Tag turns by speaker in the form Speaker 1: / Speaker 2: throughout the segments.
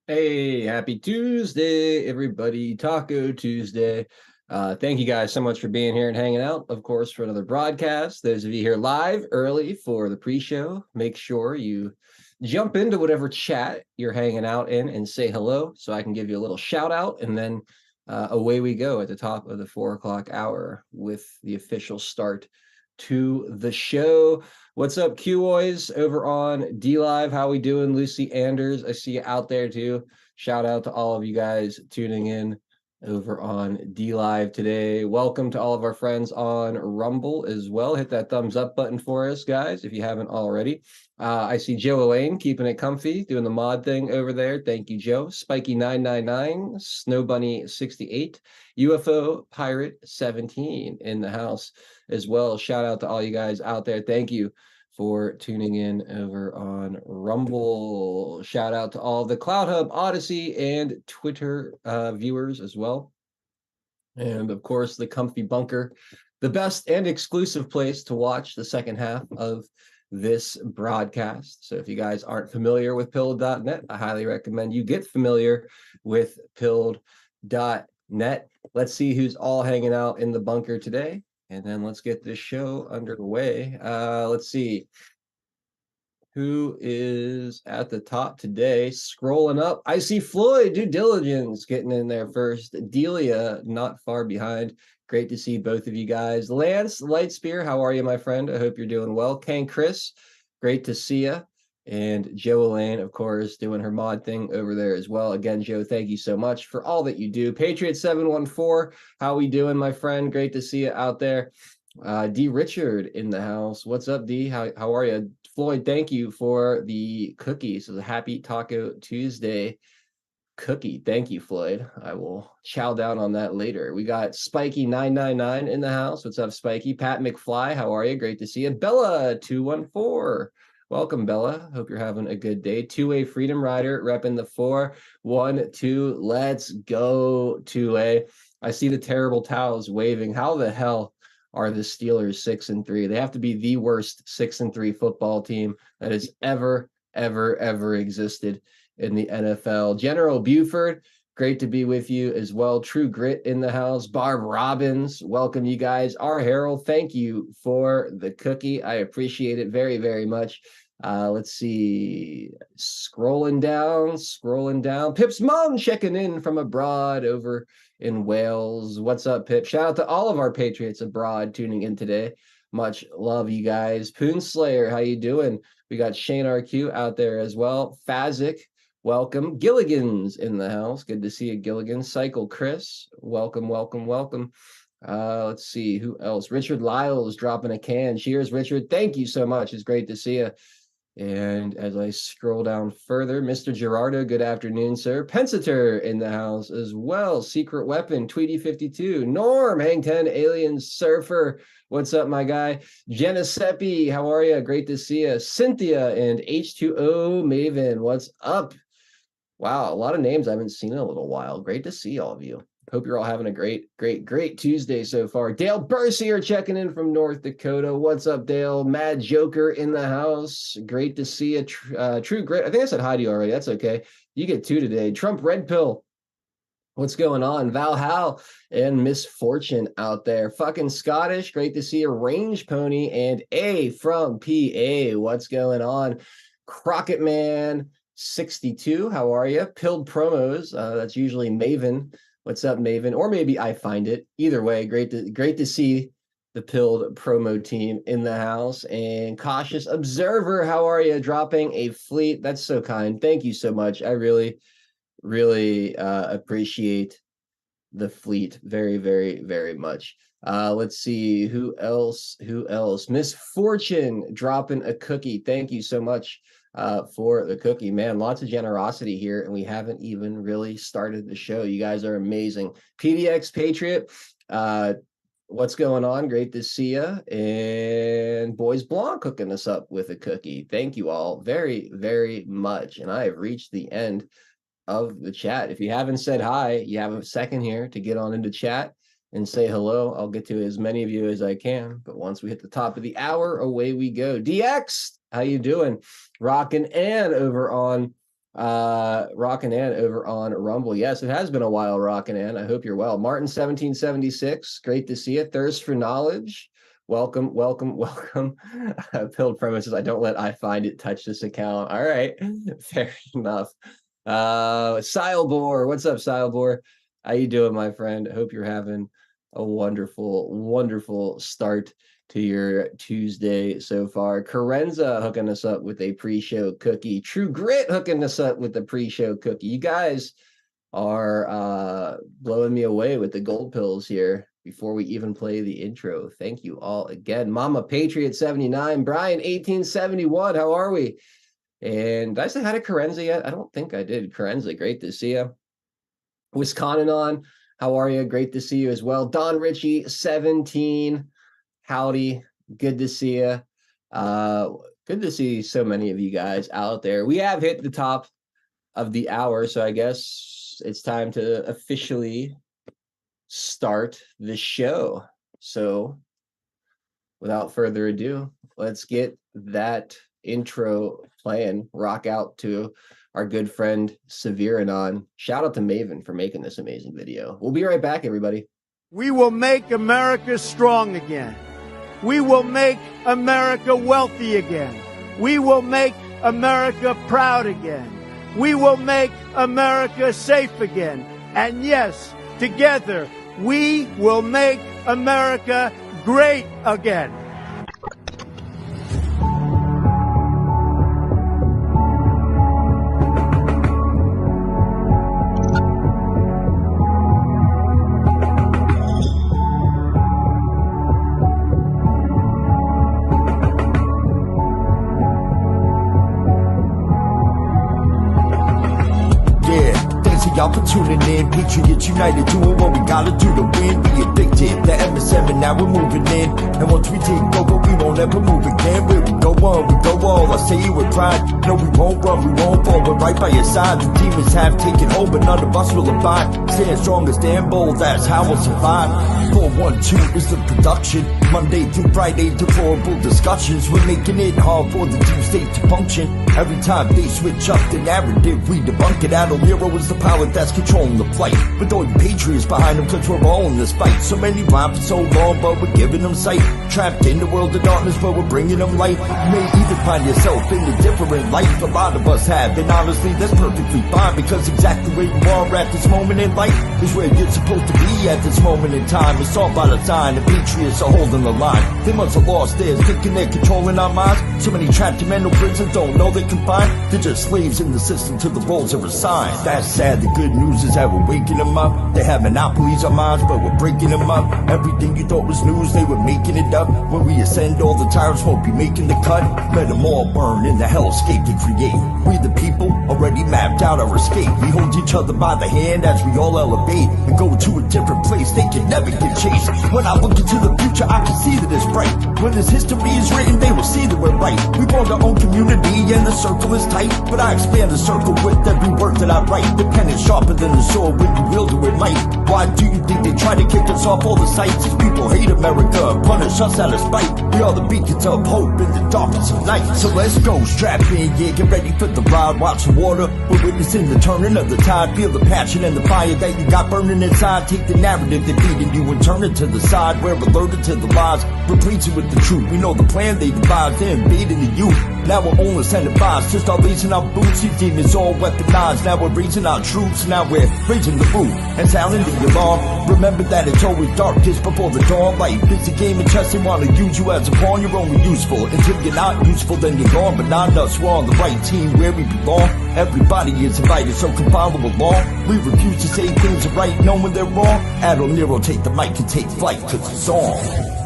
Speaker 1: Hey, happy Tuesday, everybody. Taco Tuesday. Thank you guys so much for being here and hanging out, of course, for another broadcast. Those of you here live early for the pre-show, make sure you jump into whatever chat you're hanging out in and say hello so I can give you a little shout out. And then away we go at the top of the 4 o'clock hour with the official start to the show. What's up, Q-Boys over on D Live? How we doing? Lucy Anders, I see you out there too. Shout out to all of you guys tuning in over on D Live today. Welcome to all of our friends on Rumble as well. Hit that thumbs up button for us, guys, if you haven't already. I see Joe Elaine keeping it comfy, doing the mod thing over there. Thank you, Joe. Spiky999, Snow Bunny 68, UFO Pirate 17 in the house as well. Shout out to all you guys out there. Thank you for tuning in over on Rumble. Shout out to all the Cloud Hub, Odyssey, and Twitter viewers as well. And of course, the Comfy Bunker, the best and exclusive place to watch the second half of this broadcast. So if you guys aren't familiar with pilled.net, I highly recommend you get familiar with pilled.net. Let's see who's all hanging out in the bunker today. And then let's get this show underway. Let's see who is at the top today. Scrolling up, I see Floyd Due Diligence getting in there first. Delia not far behind. Great to see both of you guys. Lance Lightspear, how are you, my friend? I hope you're doing well. Kane Chris, great to see you. And Joe Elaine, of course, doing her mod thing over there as well. Again, Joe, thank you so much for all that you do. Patriot714, how we doing, my friend? Great to see you out there. D Richard in the house. What's up, D? How are you? Floyd, thank you for the cookie. So the happy Taco Tuesday cookie. Thank you, Floyd. I will chow down on that later. We got Spiky999 in the house. What's up, Spiky? Pat McFly, how are you? Great to see you. Bella214. Welcome, Bella. Hope you're having a good day. Two-way Freedom Rider repping the 4-1-2. Let's go, two-way. I see the terrible towels waving. How the hell are the Steelers 6-3? They have to be the worst 6-3 football team that has ever existed in the NFL. General Buford, great to be with you as well. True Grit in the house. Barb Robbins, welcome you guys. R. Harold, thank you for the cookie. I appreciate it very much. Let's see. Scrolling down. Pip's mom checking in from abroad over in Wales. What's up, Pip? Shout out to all of our Patriots abroad tuning in today. Much love, you guys. Poon Slayer, how you doing? We got Shane RQ out there as well. Fazic, welcome. Gilligan's in the house. Good to see you, Gilligan. Cycle Chris, welcome. Let's see who else. Richard Lyles dropping a can. Cheers, Richard. Thank you so much. It's great to see you. And as I scroll down further, Mr. Gerardo, good afternoon, sir. Pensator in the house as well. Secret Weapon, Tweety52. Norm, Hang 10, Alien Surfer. What's up, my guy? Jenna Seppi, how are you? Great to see you. Cynthia and H2O Maven, what's up? Wow, a lot of names I haven't seen in a little while. Great to see all of you. Hope you're all having a great Tuesday so far. Dale Bercier checking in from North Dakota. What's up, Dale? Mad Joker in the house. Great to see you. True Grit. I think I said hi to you already. That's okay. You get two today. Trump Red Pill. What's going on? Val Hal and Misfortune out there. Fucking Scottish. Great to see you. Range Pony and A from PA. What's going on? Crockett Man 62. How are you? Pilled Promos. That's usually Maven. What's up, Maven? Or maybe I find it. Either way, great to see the Pilled promo team in the house. And Cautious Observer, how are you? Dropping a fleet. That's so kind. Thank you so much. I really appreciate the fleet very much. Let's see who else. Misfortune dropping a cookie. Thank you so much for the cookie, man. Lots of generosity here, and we haven't even really started the show. You guys are amazing. PDX Patriot, what's going on? Great to see you. And Boys Blanc hooking us up with a cookie. Thank you all very much. And I have reached the end of the chat. If you haven't said hi, you have a second here to get on into chat and say hello. I'll get to as many of you as I can, but once we hit the top of the hour, away we go. DX, how you doing? Rockin' and over on Rockin' Ann over on Rumble. Yes, it has been a while, Rockin' Ann. I hope you're well. Martin 1776, great to see you. Thirst for knowledge. Welcome, welcome, welcome. Pilled premises. I don't let I find it touch this account. All right, fair enough. Silebor, what's up, Silebor? How you doing, my friend? I hope you're having a wonderful, wonderful start to your Tuesday so far. Carenza hooking us up with a pre-show cookie. True Grit hooking us up with a pre-show cookie. You guys are blowing me away with the gold pills here before we even play the intro. Thank you all again. Mama Patriot 79, Brian 1871. How are we? And did I say hi to Carenza yet? I don't think I did. Carenza, great to see you. Wisconsin on, how are you? Great to see you as well. Don Ritchie 17. Howdy, good to see you. Good to see so many of you guys out there. We have hit the top of the hour, so I guess it's time to officially start the show. So without further ado, let's get that intro playing. Rock out to our good friend Severanon. Shout out to Maven for making this amazing video. We'll be right back, everybody.
Speaker 2: We will make America strong again. We will make America wealthy again. We will make America proud again. We will make America safe again. And yes, together, we will make America great again.
Speaker 3: Y'all for tuning in, Patriots United, doing what we gotta do to win. Be addicted, the MS7, now we're moving in. And once we take over, we won't ever move again. Where we go on, we go all, I say it with pride. No, we won't run, we won't fall, we're right by your side. The demons have taken hold, but none of us will abide. Stand strong as damn bold, that's how we'll survive. 412 is the production, Monday through Friday, deplorable discussions. We're making it hard for the deep state to function. Every time they switch up the narrative, we debunk it. Adult Nero is the power that's controlling the plight. With all you patriots behind them, cause we're all in this fight. So many rhyme for so long, but we're giving them sight. Trapped in the world of darkness, but we're bringing them light. You may even find yourself in a different life. A lot of us have, and honestly, that's perfectly fine. Because exactly where you are at this moment in life is where you're supposed to be at this moment in time. It's all by design, the patriots are holding the line. They must have lost theirs, thinking they're controlling our minds. So many trapped in mental prisons don't know they're confined. They're just slaves in the system till the roles are assigned. That's sad, the good news is that we're waking them up. They have monopolies on minds, but we're breaking them up. Everything you thought was news, they were making it up. When we ascend, all the tyrants won't be making the cut. Let them all burn in the hellscape they create. We the people already mapped out our escape. We hold each other by the hand as we all elevate and go to a different place. They can never get chased. When I look into the future, I can see that it's bright. When this history is written, they will see that we're right. We formed our own community and the circle is tight. But I expand the circle with every word that I write. The pen is sharper than the sword when you wield it with might. Why do you think they try to kick us off all the sights? These people hate America, punish us out of spite. We are the beacons of hope in the darkness of night. So let's go, strap in, yeah, get ready for the ride. Watch the water, we're witnessing the turning of the tide. Feel the passion and the fire that you got burning inside. Take the narrative they're feeding you and turn it to the side. We're alerted to the lies, replace it with the truth. We know the plan they devised, they're invading the youth. Now we're only sending vibes, just start raising our boots. These demons all weaponized, now we're raising our troops. Now we're raising the roof and sounding the alarm. Remember that it's always darkest before the dawn. Life is a game of chess, they want to use you as a pawn. You're only useful until you're not useful, then you're gone. But not us, we're on the right team where we belong. Everybody is invited, so come follow along. We refuse to say things are right, knowing they're wrong. Adult Nero, take the mic and take flight, cause it's on.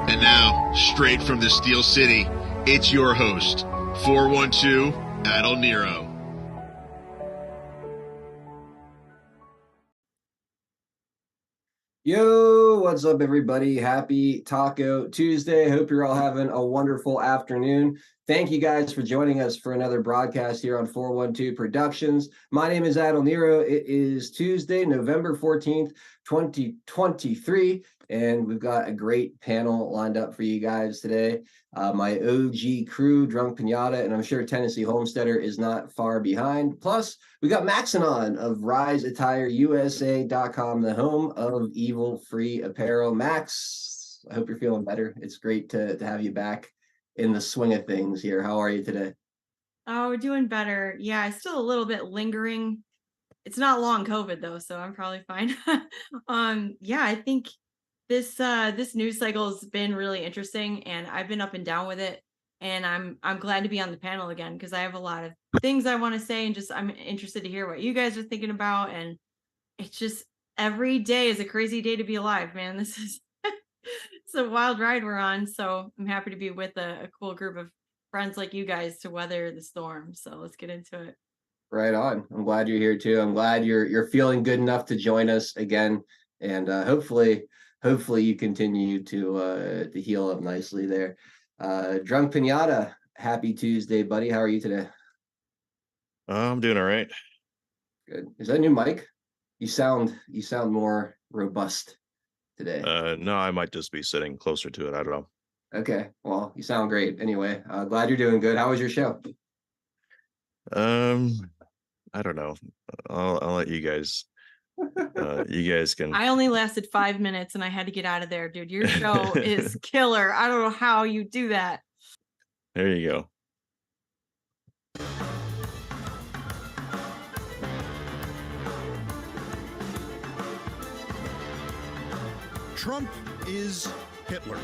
Speaker 4: And now, straight from the Steel City, it's your host, 412 Adult Nero.
Speaker 1: Yo, what's up, everybody? Happy Taco Tuesday. Hope you're all having a wonderful afternoon. Thank you guys for joining us for another broadcast here on 412 Productions. My name is Adult Nero. It is Tuesday, November 14th, 2023. and we've got a great panel lined up for you guys today. My OG crew, Drunk Pinata, and I'm sure Tennessee Homesteader is not far behind. Plus, we got Maxinon of RiseAttireUSA.com, the home of evil-free apparel. Max, I hope you're feeling better. It's great to have you back in the swing of things here. How are you today?
Speaker 5: Oh, we're doing better. Yeah, it's still a little bit lingering. It's not long COVID though, so I'm probably fine. Yeah, I think this news cycle has been really interesting, and I've been up and down with it. And I'm glad to be on the panel again because I have a lot of things I want to say, and just I'm interested to hear what you guys are thinking about. And it's just every day is a crazy day to be alive, man. This is it's a wild ride we're on. So I'm happy to be with a cool group of friends like you guys to weather the storm. So let's get into it.
Speaker 1: Right on. I'm glad you're here too. I'm glad you're feeling good enough to join us again, and hopefully you continue to heal up nicely there. Drunk Pinata, happy Tuesday, buddy. How are you today?
Speaker 6: I'm doing all right.
Speaker 1: Good. Is that a new mic? You sound more robust today.
Speaker 6: No, I might just be sitting closer to it. I don't know.
Speaker 1: Okay. Well, you sound great. Anyway, glad you're doing good. How was your show?
Speaker 6: I don't know. I'll let you guys. You guys can.
Speaker 5: I only lasted 5 minutes and I had to get out of there, dude. Your show is killer. I don't know how you do that.
Speaker 6: There you go.
Speaker 7: Trump is Hitler.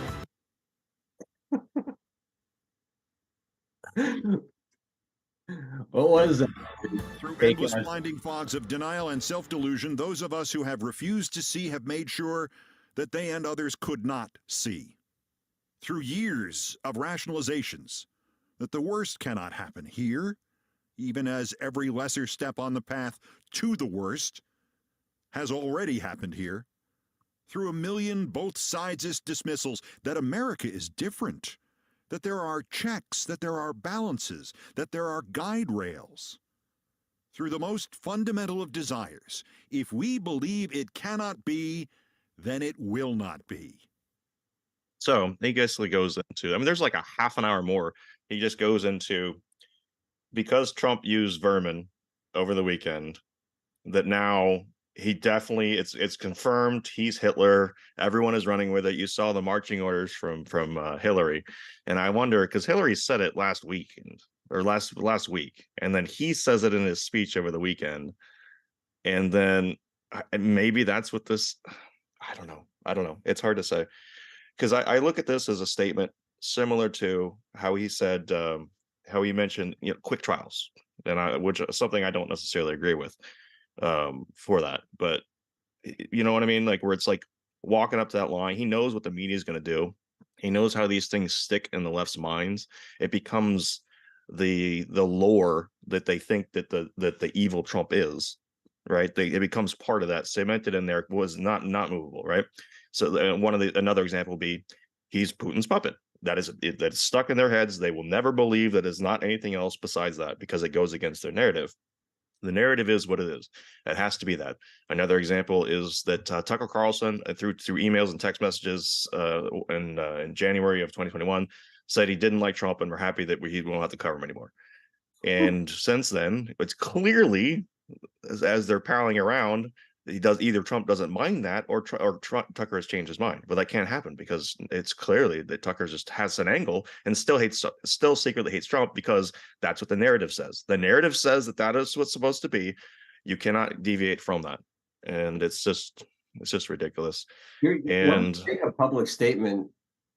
Speaker 1: What was that?
Speaker 7: Through endless blinding fogs of denial and self-delusion, those of us who have refused to see have made sure that they and others could not see. Through years of rationalizations that the worst cannot happen here, even as every lesser step on the path to the worst has already happened here. Through a million both-sidesist dismissals that America is different, that there are checks, that there are balances, that there are guide rails. Through the most fundamental of desires, if we believe it cannot be, then it will not be.
Speaker 6: So he basically goes into, I mean, there's like a half an hour more. He just goes into, because Trump used vermin over the weekend, that now he definitely, it's confirmed he's Hitler. Everyone is running with it. You saw the marching orders from Hillary, and I wonder, because Hillary said it last week or last week, and then he says it in his speech over the weekend, and then maybe that's what this. I don't know. It's hard to say, because I look at this as a statement similar to how he said, how he mentioned, quick trials, and which is something I don't necessarily agree with. For that, but you know what I mean, like where it's like walking up to that line. He knows what the media is going to do. He knows how these things stick in the left's minds. It becomes the lore that they think that the evil Trump is, right? It becomes part of that, cemented in there, was not movable, right? So another example would be, he's Putin's puppet. That's stuck in their heads. They will never believe that it's not anything else besides that, because it goes against their narrative. The narrative is what it is. It has to be that. Another example is that Tucker Carlson, through emails and text messages in January of 2021, said he didn't like Trump and we're happy that we won't have to cover him anymore. And since then, it's clearly, as they're palling around, Trump doesn't mind that, or Tucker has changed his mind. But that can't happen, because it's clearly that Tucker just has an angle and still secretly hates Trump, because that's what the narrative says. The narrative says that is what's supposed to be. You cannot deviate from that, and it's just ridiculous.
Speaker 1: When you make a public statement,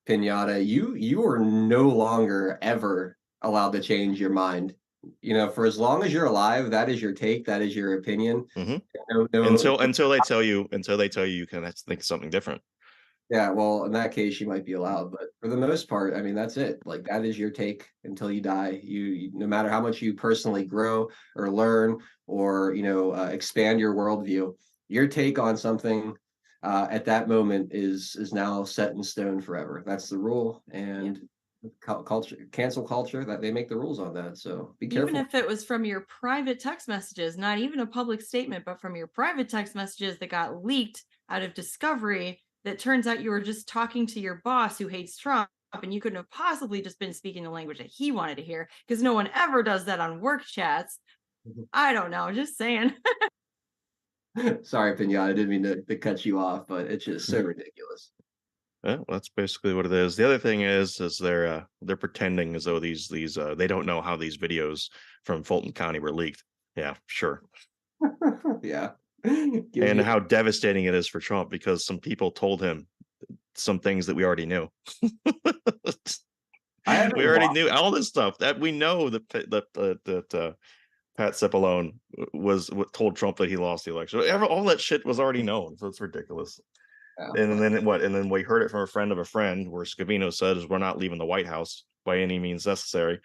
Speaker 1: Pinata, you are no longer ever allowed to change your mind. For as long as you're alive, that is your take, that is your opinion.
Speaker 6: Mm-hmm. Until they tell you you can think something different.
Speaker 1: Yeah, well, in that case, you might be allowed, but for the most part, I mean, that's it. Like, that is your take until you die. You no matter how much you personally grow or learn or expand your worldview, your take on something at that moment is now set in stone forever. That's the rule, and cancel culture, that they make the rules on that. So be careful.
Speaker 5: Even if it was from your private text messages, not even a public statement, but from your private text messages that got leaked out of discovery, that turns out you were just talking to your boss who hates Trump, and you couldn't have possibly just been speaking the language that he wanted to hear, because no one ever does that on work chats. I don't know, just saying.
Speaker 1: Sorry, Pinata, I didn't mean to cut you off, but it's just so ridiculous.
Speaker 6: Yeah, that's basically what it is. The other thing is they're pretending as though these they don't know how these videos from Fulton County were leaked. Yeah, sure.
Speaker 1: Yeah.
Speaker 6: And how devastating it is for Trump, because some people told him some things that we already knew. We already knew all this stuff that we know that Pat Cipollone was what told Trump that he lost the election. All that shit was already known, so it's ridiculous.
Speaker 1: Yeah.
Speaker 6: And then what? And then we heard it from a friend of a friend, where Scavino says we're not leaving the White House by any means necessary.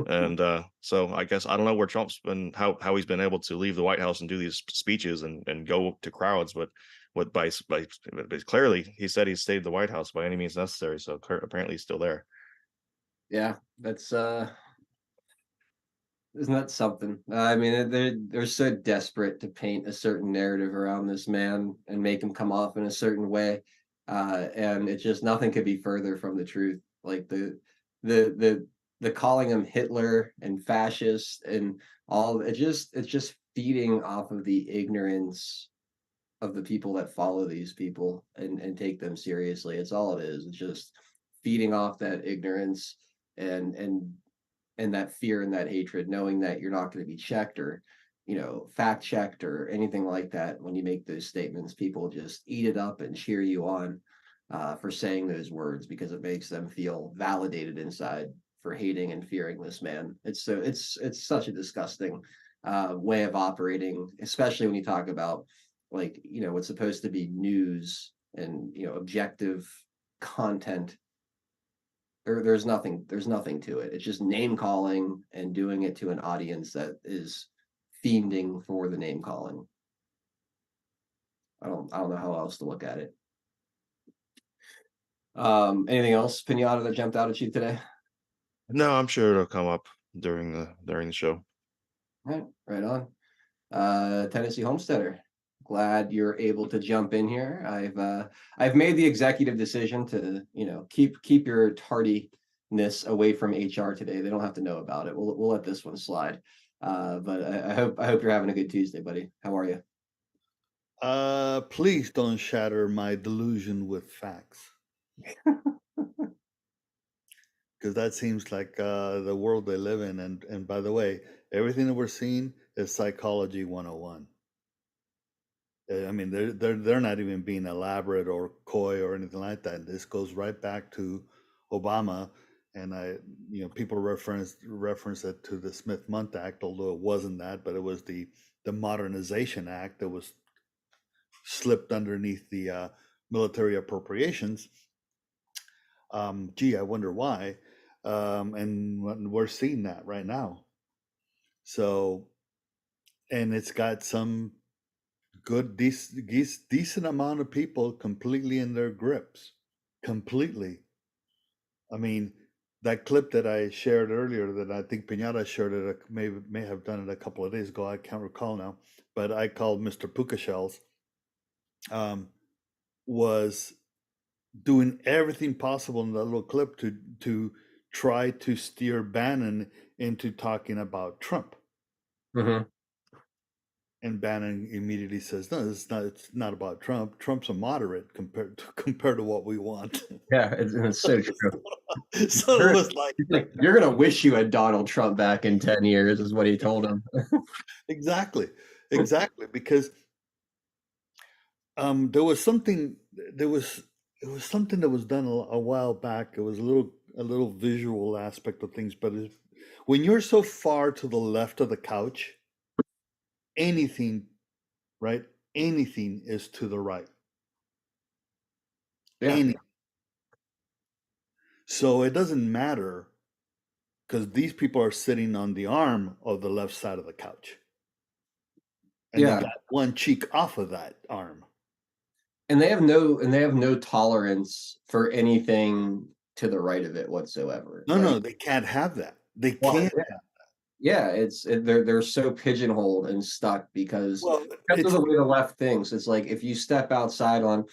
Speaker 6: And so I guess I don't know where Trump's been, how he's been able to leave the White House and do these speeches and go to crowds, but by clearly he said he stayed at the White House by any means necessary. So apparently he's still there.
Speaker 1: Yeah, that's isn't that something? I mean, they're so desperate to paint a certain narrative around this man and make him come off in a certain way, and it's just nothing could be further from the truth. Like the calling him Hitler and fascist and all, it's just feeding off of the ignorance of the people that follow these people and take them seriously. It's all it is. It's just feeding off that ignorance and that fear and that hatred, knowing that you're not going to be checked or, fact checked or anything like that. When you make those statements, people just eat it up and cheer you on for saying those words, because it makes them feel validated inside for hating and fearing this man. It's such a disgusting way of operating, especially when you talk about, like, what's supposed to be news and objective content. There's nothing to it. It's just name calling and doing it to an audience that is fiending for the name calling. I don't know how else to look at it. Anything else, Pinata, that jumped out at you today?
Speaker 6: No, I'm sure it'll come up during the show.
Speaker 1: Right on. Tennessee Homesteader, glad you're able to jump in here. I've made the executive decision to keep your tardiness away from HR today. They don't have to know about it. We'll let this one slide. But I hope you're having a good Tuesday, buddy. How are you?
Speaker 8: Please don't shatter my delusion with facts, because that seems like the world they live in. And by the way, everything that we're seeing is psychology 101. I mean, they're not even being elaborate or coy or anything like that. This goes right back to Obama, and people reference it to the Smith-Mundt Act, although it wasn't that, but it was the Modernization Act that was slipped underneath the military appropriations. I wonder why. And we're seeing that right now. So, and it's got some good, decent amount of people completely in their grips. Completely. I mean, that clip that I shared earlier, that I think Pinata shared it, may have done it a couple of days ago. I can't recall now, but I called Mr. Puka Shells. Was doing everything possible in that little clip to try to steer Bannon into talking about Trump.
Speaker 1: Mm-hmm.
Speaker 8: And Bannon immediately says, "No, it's not about Trump. Trump's a moderate compared to what we want."
Speaker 1: Yeah, it's so true.
Speaker 8: So it was like,
Speaker 1: you're gonna wish you had Donald Trump back in 10 years, is what he told him.
Speaker 8: Exactly, because there was something that was done a while back. It was a little visual aspect of things, but when you're so far to the left of the couch, anything is to the right.
Speaker 1: Yeah.
Speaker 8: So it doesn't matter, because these people are sitting on the arm of the left side of the couch, and they got one cheek off of that arm.
Speaker 1: And they have no tolerance for anything to the right of it whatsoever.
Speaker 8: No, they can't have that. They can't have that.
Speaker 1: Yeah, they're so pigeonholed and stuck because of the way the left thinks. It's like, if you step outside on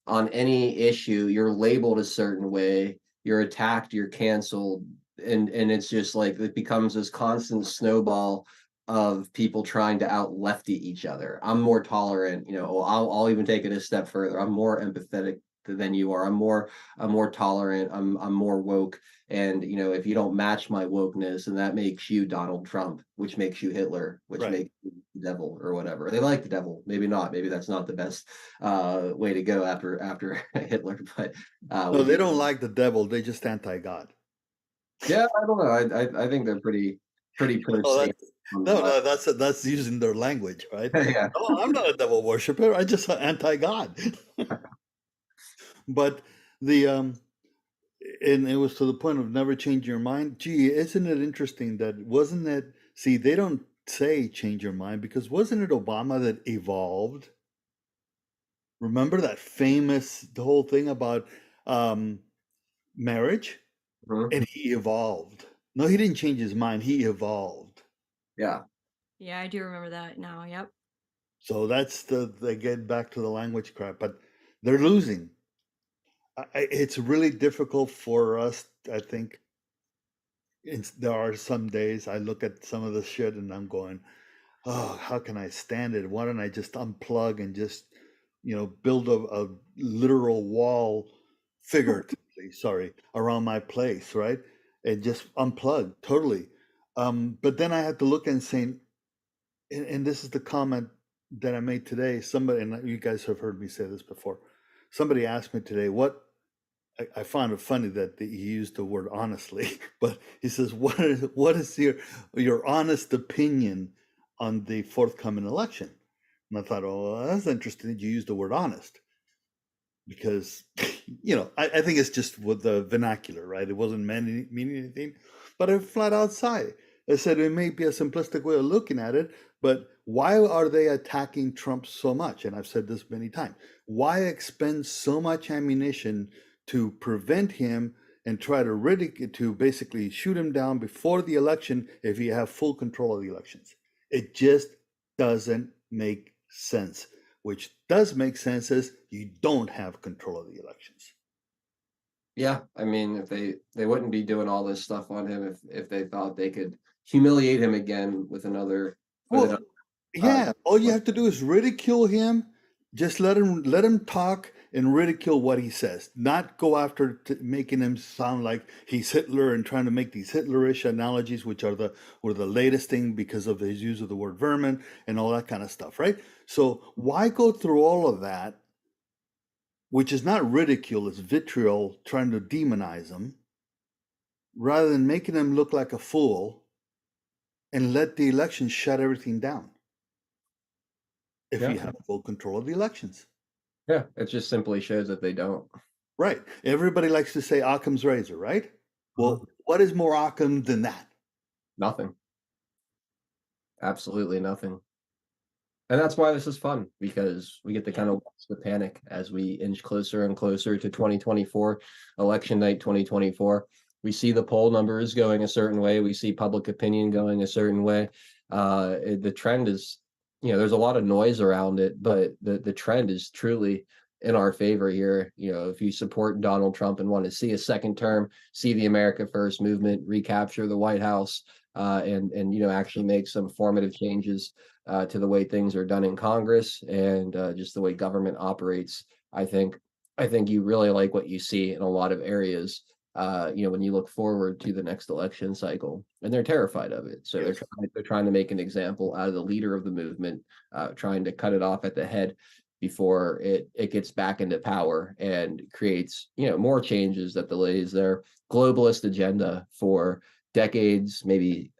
Speaker 1: on any issue, you're labeled a certain way, you're attacked, you're canceled, and it's just like it becomes this constant snowball of people trying to out lefty each other. I'm more tolerant, I'll even take it a step further. I'm more empathetic than you are. I'm more tolerant. I'm more woke. And if you don't match my wokeness, and that makes you Donald Trump, which makes you Hitler, which
Speaker 8: Right.
Speaker 1: makes you the devil or whatever. They like the devil, maybe not. Maybe that's not the best way to go after Hitler. But
Speaker 8: No, they don't like the devil. They just anti-God.
Speaker 1: yeah, I don't know. I think they're pretty pro
Speaker 8: Oh,
Speaker 1: Satan.
Speaker 8: that's using their language, right?
Speaker 1: Yeah.
Speaker 8: No, I'm not a devil worshiper. I just anti-God. But the and it was to the point of never changing your mind. Gee, isn't it interesting that wasn't it? See, they don't say change your mind because wasn't it Obama that evolved? Remember that the whole thing about marriage,
Speaker 1: Mhm.
Speaker 8: and he evolved. No, he didn't change his mind. He evolved.
Speaker 1: Yeah.
Speaker 5: Yeah, I do remember that now. Yep.
Speaker 8: So that's they get back to the language crap, but they're losing. It's really difficult for us. I think there are some days I look at some of the shit and I'm going, oh, how can I stand it? Why don't I just unplug and just, build a literal wall, figuratively, sorry, around my place, right? And just unplug totally. But then I had to look and say, and this is the comment that I made today. Somebody, and you guys have heard me say this before. Somebody asked me today, I found it funny that he used the word honestly, but he says, what is your honest opinion on the forthcoming election? And I thought, oh, well, that's interesting that you used the word honest because, I think it's just with the vernacular, right? It wasn't meaning anything, but I flat out say, I said it may be a simplistic way of looking at it, but why are they attacking Trump so much? And I've said this many times. Why expend so much ammunition to prevent him and try to basically shoot him down before the election if you have full control of the elections? It just doesn't make sense. Which does make sense is you don't have control of the elections.
Speaker 1: Yeah, I mean, if they wouldn't be doing all this stuff on him if they thought they could humiliate him again with another
Speaker 8: Well,
Speaker 1: uh
Speaker 8: yeah, all you have to do is ridicule him. Just let him talk and ridicule what he says. Not go after making him sound like he's Hitler and trying to make these Hitlerish analogies, which were the latest thing because of his use of the word vermin and all that kind of stuff, right? So why go through all of that, which is not ridicule, it's vitriol trying to demonize him, rather than making him look like a fool and let the election shut everything down if
Speaker 1: yeah.
Speaker 8: you have full control of the elections.
Speaker 1: Yeah, it just simply shows that they don't.
Speaker 8: Right. Everybody likes to say Occam's razor, right? Well, what is more Occam than that?
Speaker 1: Nothing. Absolutely nothing. And that's why this is fun, because we get to kind of watch the panic as we inch closer and closer to 2024, election night 2024. We see the poll numbers going a certain way. We see public opinion going a certain way. The trend is, there's a lot of noise around it, but the trend is truly in our favor here. If you support Donald Trump and want to see a second term, see the America First movement recapture the White House, and actually make some formative changes to the way things are done in Congress and just the way government operates. I think you really like what you see in a lot of areas. When you look forward to the next election cycle, and they're terrified of it. So
Speaker 8: Yes.
Speaker 1: they're trying to make an example out of the leader of the movement, trying to cut it off at the head before it gets back into power and creates more changes that delays their globalist agenda for decades, maybe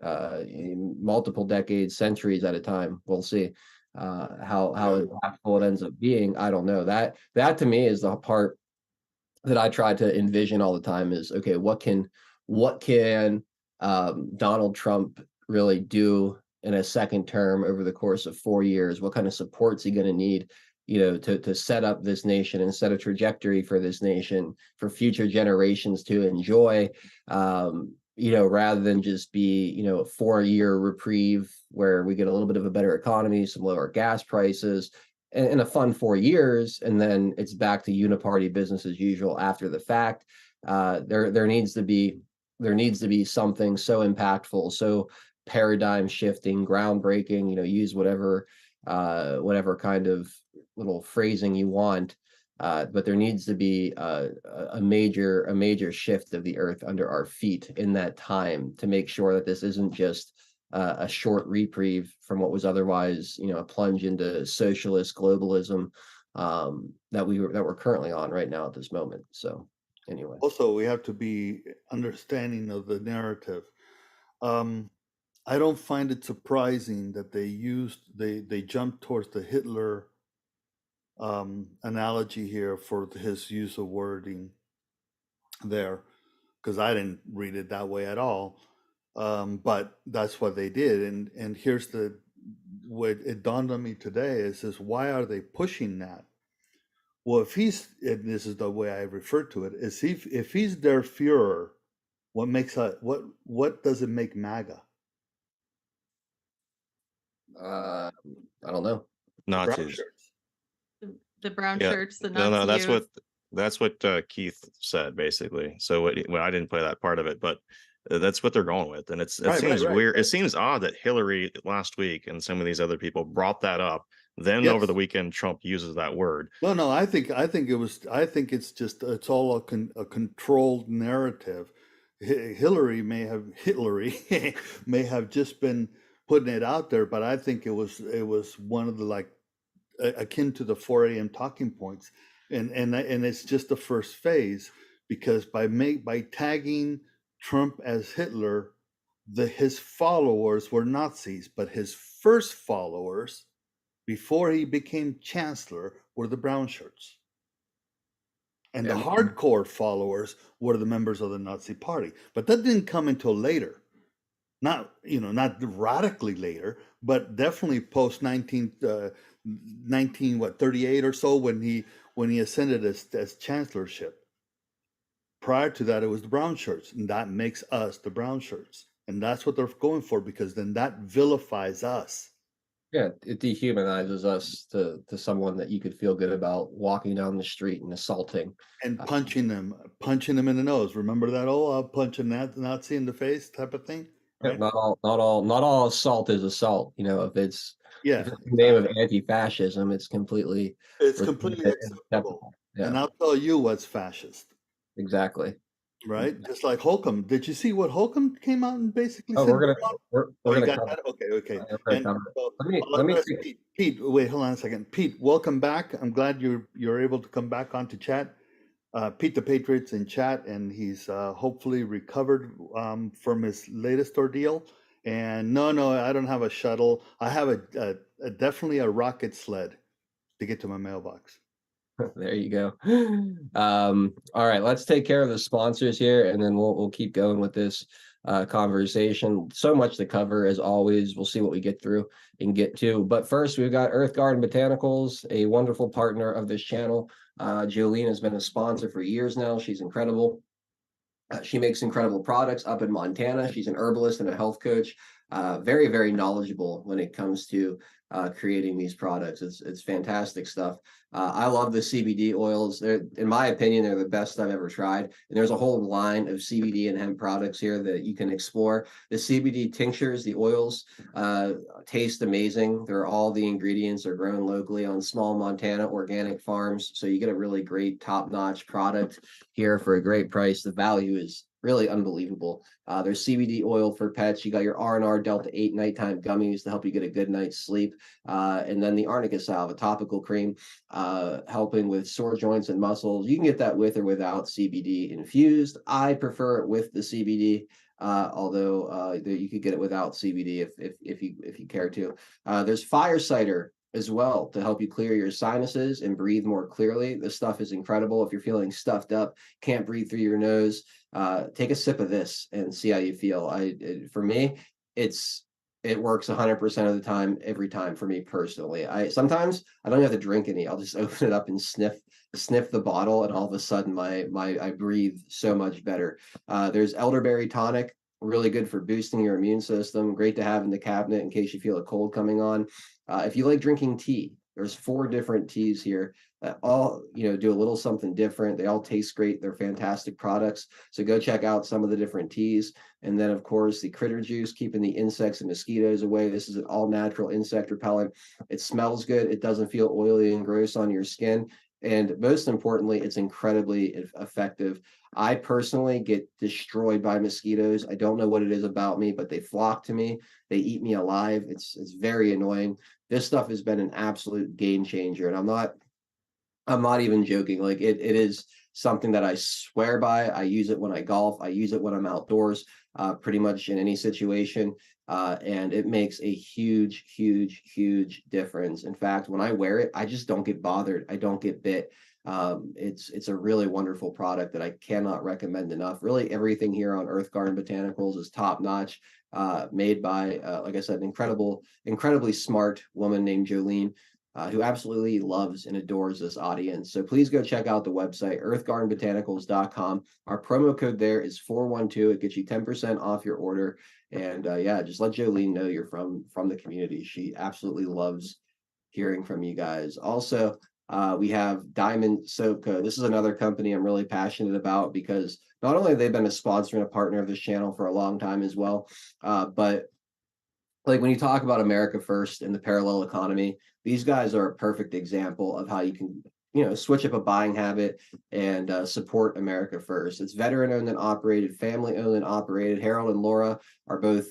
Speaker 1: multiple decades, centuries at a time. We'll see how impactful it ends up being. I don't know. That to me is the part that I try to envision all the time is, okay, what can Donald Trump really do in a second term over the course of 4 years? What kind of support's he going to need, to set up this nation and set a trajectory for this nation for future generations to enjoy, rather than just be, a 4-year reprieve where we get a little bit of a better economy, some lower gas prices, in a fun 4 years, and then it's back to uniparty business as usual after the fact. There needs to be something so impactful, so paradigm shifting, groundbreaking. Use whatever kind of little phrasing you want. But there needs to be a major shift of the earth under our feet in that time to make sure that this isn't just a short reprieve from what was otherwise, a plunge into socialist globalism that we're currently on right now at this moment. So anyway,
Speaker 8: Also, we have to be understanding of the narrative. I don't find it surprising that they jumped towards the Hitler analogy here for his use of wording there, because I didn't read it that way at all. But that's what they did, and here's what it dawned on me today is why are they pushing that? Well, if and this is the way I refer to it, is if he's their Führer, what does it make MAGA?
Speaker 1: I don't know.
Speaker 8: Brown
Speaker 6: Nazis.
Speaker 8: shirts.
Speaker 5: The brown
Speaker 6: Yeah.
Speaker 5: shirts, the
Speaker 6: No,
Speaker 5: Nazi
Speaker 6: that's what Keith said basically. So I didn't play that part of it, but that's what they're going with, and it seems weird. It seems odd that Hillary last week and some of these other people brought that up. Then over the weekend, Trump uses that word.
Speaker 8: No, I think it's just it's all a controlled narrative. Hillary may have just been putting it out there, but I think it was one of the akin to the 4 a.m. talking points, and it's just the first phase, because by tagging Trump as Hitler, his followers were Nazis, but his first followers before he became chancellor were the brown shirts. And the hardcore followers were the members of the Nazi party. But that didn't come until later. Not radically later, but definitely post 1938 or so, when he ascended as chancellorship. Prior to that, it was the brown shirts, and that makes us the brown shirts. And that's what they're going for, because then that vilifies us.
Speaker 1: Yeah, it dehumanizes us to someone that you could feel good about walking down the street and assaulting
Speaker 8: and punching them in the nose. Remember that old punching that Nazi in the face type of thing? Right?
Speaker 1: Not all assault is assault. If it's in the name of anti-fascism, it's completely
Speaker 8: acceptable. Yeah. And I'll tell you what's fascist.
Speaker 1: Exactly.
Speaker 8: Right? Just like Holcomb. Did you see what Holcomb came out and basically said?
Speaker 1: We're gonna
Speaker 8: got that? Okay. Let me Pete, wait, hold on a second. Pete, welcome back. I'm glad you're able to come back onto chat. Pete the Patriot's in chat, and he's hopefully recovered from his latest ordeal. And no, I don't have a shuttle. I have definitely a rocket sled to get to my mailbox.
Speaker 1: There you go. All right, let's take care of the sponsors here, and then we'll keep going with this conversation. So much to cover as always. We'll see what we get through and get to. But first, we've got Earth Garden Botanicals, a wonderful partner of this channel. Jolene has been a sponsor for years now. She's incredible. She makes incredible products up in Montana. She's an herbalist and a health coach. Very, very knowledgeable when it comes to creating these products. It's fantastic stuff. I love the CBD oils. In my opinion, they're the best I've ever tried. And there's a whole line of CBD and hemp products here that you can explore. The CBD tinctures, the oils, taste amazing. All the ingredients are grown locally on small Montana organic farms. So you get a really great top-notch product here for a great price. The value is really unbelievable. There's CBD oil for pets. You got your R&R Delta 8 nighttime gummies to help you get a good night's sleep. And then the Arnica Salve, a topical cream, helping with sore joints and muscles. You can get that with or without CBD infused. I prefer it with the CBD, although you could get it without CBD if you care to. There's Fire Cider as well to help you clear your sinuses and breathe more clearly. This stuff is incredible. If you're feeling stuffed up, can't breathe through your nose, take a sip of this and see how you feel. For me, it works 100% of the time, every time for me personally. Sometimes I don't have to drink any. I'll just open it up and sniff the bottle, and all of a sudden I breathe so much better. There's elderberry tonic, really good for boosting your immune system. Great to have in the cabinet in case you feel a cold coming on. If you like drinking tea, There's 4 different teas here that all, do a little something different. They all taste great. They're fantastic products. So go check out some of the different teas. And then, of course, the critter juice, keeping the insects and mosquitoes away. This is an all natural insect repellent. It smells good. It doesn't feel oily and gross on your skin. And most importantly, it's incredibly effective. I personally get destroyed by mosquitoes. I don't know what it is about me, but they flock to me. They eat me alive. It's very annoying. This stuff has been an absolute game changer, and I'm not even joking. Like it is something that I swear by. I use it when I golf. I use it when I'm outdoors, pretty much in any situation. And it makes a huge, huge, huge difference. In fact, when I wear it, I just don't get bothered. I don't get bit. It's a really wonderful product that I cannot recommend enough. Really, everything here on Earth Garden Botanicals is top notch. Made by, like I said, an incredibly smart woman named Jolene, who absolutely loves and adores this audience. So please go check out the website, earthgardenbotanicals.com. Our promo code there is 412. It gets you 10% off your order. And yeah, just let Jolene know you're from the community. She absolutely loves hearing from you guys. Also, we have Diamond Soap Co. This is another company I'm really passionate about because not only have they been a sponsor and a partner of this channel for a long time as well, but like when you talk about America first and the parallel economy, these guys are a perfect example of how you can, switch up a buying habit and support America first. It's veteran owned and operated, family owned and operated. Harold and Laura are both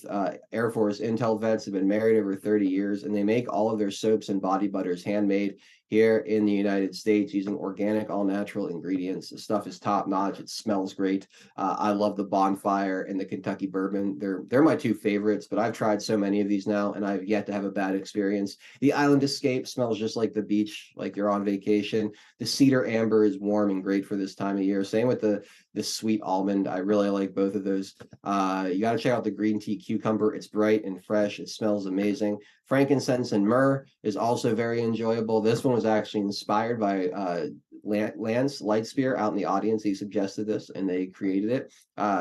Speaker 1: Air Force Intel vets, have been married over 30 years, and they make all of their soaps and body butters handmade here in the United States using organic, all natural ingredients. The stuff is top notch. It smells great. I love the Bonfire and the Kentucky Bourbon. They're my 2 favorites, but I've tried so many of these now, and I've yet to have a bad experience. The Island Escape smells just like the beach, like you're on vacation. The Cedar Amber is warm and great for this time of year. Same with the Sweet Almond. I really like both of those. You got to check out the Green Tea Cucumber. It's bright and fresh. It smells amazing. Frankincense and Myrrh is also very enjoyable. This one was actually inspired by Lance Lightspear out in the audience. He suggested this and they created it.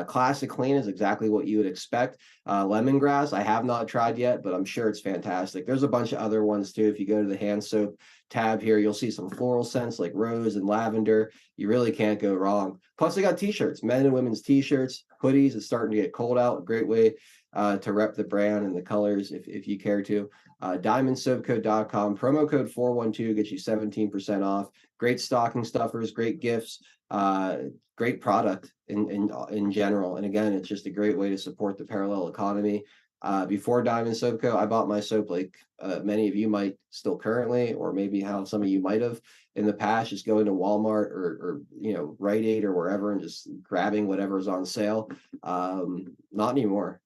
Speaker 1: Classic Clean is exactly what you would expect. Lemongrass, I have not tried yet, but I'm sure it's fantastic. There's a bunch of other ones too. If you go to the hand soap tab here, you'll see some floral scents like rose and lavender. You really can't go wrong. Plus, they got t-shirts, men and women's t-shirts, hoodies. It's starting to get cold out. A great way to rep the brand and the colors if you care to. Diamondsoapco.com. Promo code 412 gets you 17% off. Great stocking stuffers, great gifts, great product in general. And again, it's just a great way to support the parallel economy. Before Diamond Soap Co., I bought my soap like many of you might still currently, or maybe how some of you might have in the past, just going to Walmart or Rite Aid or wherever and just grabbing whatever's on sale. Not anymore.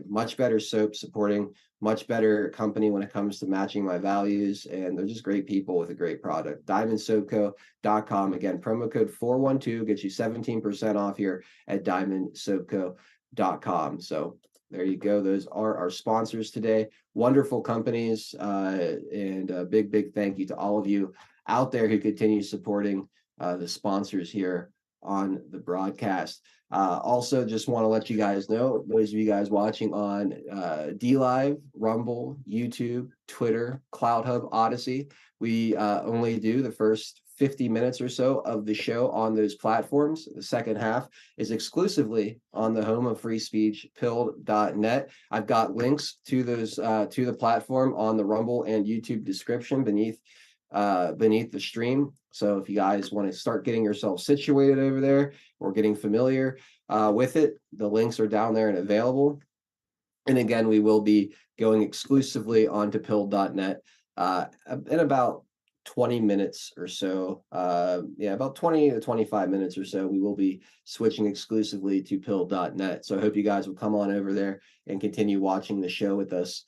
Speaker 1: Much better soap, supporting much better company when it comes to matching my values, and they're just great people with a great product. DiamondSoapCo.com. Again, promo code 412 gets you 17% off here at DiamondSoapCo.com. So there you go. Those are our sponsors today. Wonderful companies, and a big thank you to all of you out there who continue supporting the sponsors here on the broadcast. Also, just want to let you guys know, those of you guys watching on DLive, Rumble, YouTube, Twitter, CloudHub, Odyssey, we only do the first 50 minutes or so of the show on those platforms. The second half is exclusively on the home of free speech, pilled.net. I've got links to those to the platform on the Rumble and YouTube description beneath the stream. So if you guys want to start getting yourself situated over there or getting familiar with it, the links are down there and available. And again, we will be going exclusively onto pilled.net in about 20 minutes or so. About 20 to 25 minutes or so, we will be switching exclusively to pilled.net. So I hope you guys will come on over there and continue watching the show with us.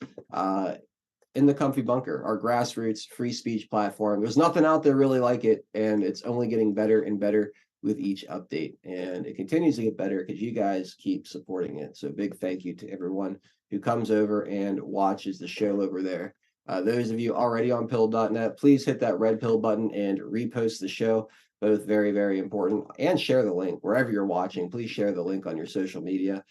Speaker 1: In the Comfy Bunker, our grassroots free speech platform. There's nothing out there really like it, and it's only getting better and better with each update. And it continues to get better because you guys keep supporting it. So big thank you to everyone who comes over and watches the show over there. Those of you already on pilled.net, please hit that red pill button and repost the show. Both very, very important. And share the link wherever you're watching. Please share the link on your social media.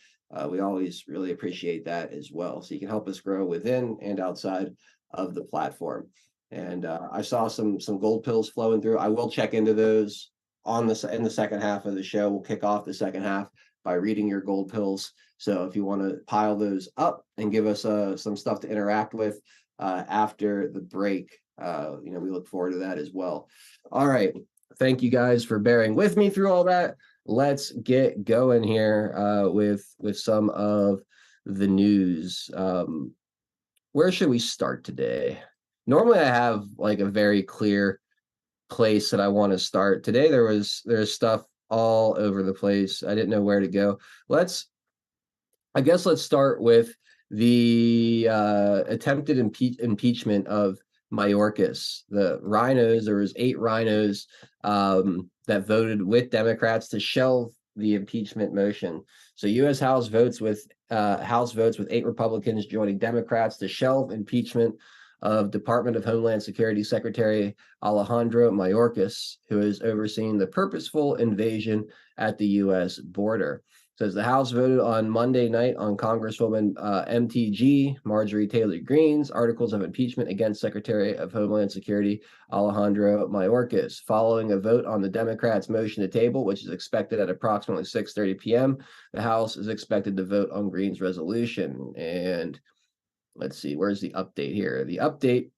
Speaker 1: We always really appreciate that as well. So you can help us grow within and outside of the platform. and I saw some gold pills flowing through. I will check into those in the second half of the show. We'll kick off the second half by reading your gold pills. So if you want to pile those up and give us some stuff to interact with after the break, we look forward to that as well. All right. Thank you guys for bearing with me through all that. Let's get going here with some of the news. Where should we start today? Normally I have like a very clear place that I want to start. Today there's stuff all over the place. I didn't know where to go. Let's start with the attempted impeachment of Mayorkas. The rhinos, there was 8 rhinos that voted with Democrats to shelve the impeachment motion. So U.S. House votes with 8 Republicans joining Democrats to shelve impeachment of Department of Homeland Security Secretary Alejandro Mayorkas, who has overseen the purposeful invasion at the U.S. border. Says the House voted on Monday night on Congresswoman MTG Marjorie Taylor Greene's articles of impeachment against Secretary of Homeland Security Alejandro Mayorkas. Following a vote on the Democrats' motion to table, which is expected at approximately 6:30 p.m., the House is expected to vote on Greene's resolution. And let's see, where's the update here? The update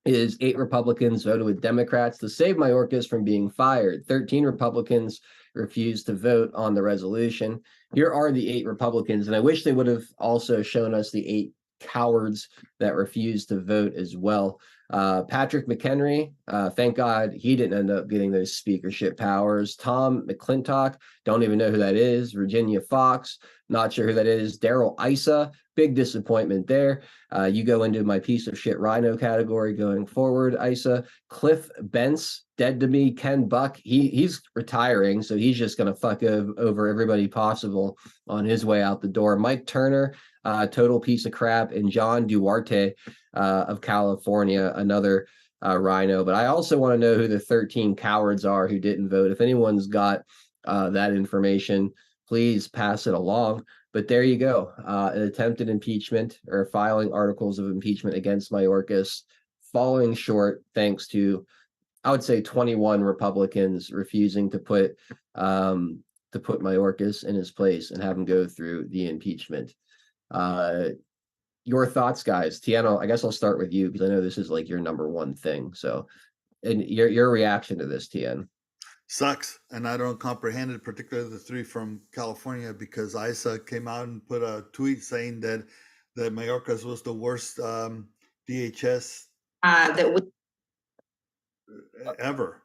Speaker 1: is 8 Republicans voted with Democrats to save Mayorkas from being fired. 13 Republicans refused to vote on the resolution. Here are the 8 Republicans, and I wish they would have also shown us the 8 cowards that refused to vote as well. Patrick McHenry, thank God he didn't end up getting those speakership powers. Tom McClintock, don't even know who that is. Virginia Fox, not sure who that is. Darrell Issa, big disappointment there. You go into my piece of shit rhino category going forward, Issa. Cliff Bentz, dead to me. Ken Buck, he's retiring, so he's just going to fuck over everybody possible on his way out the door. Mike Turner, total piece of crap. And John Duarte of California, another rhino. But I also want to know who the 13 cowards are who didn't vote. If anyone's got that information, please pass it along. But there you go. An attempted impeachment or filing articles of impeachment against Mayorkas, falling short thanks to, I would say, 21 Republicans refusing to put Mayorkas in his place and have him go through the impeachment. Your thoughts, guys? Tiano, I guess I'll start with you because I know this is like your number one thing. So, and your reaction to this, Tien.
Speaker 8: Sucks, and I don't comprehend it, particularly the 3 from California, because Isa came out and put a tweet saying that Mayorkas was the worst DHS ever.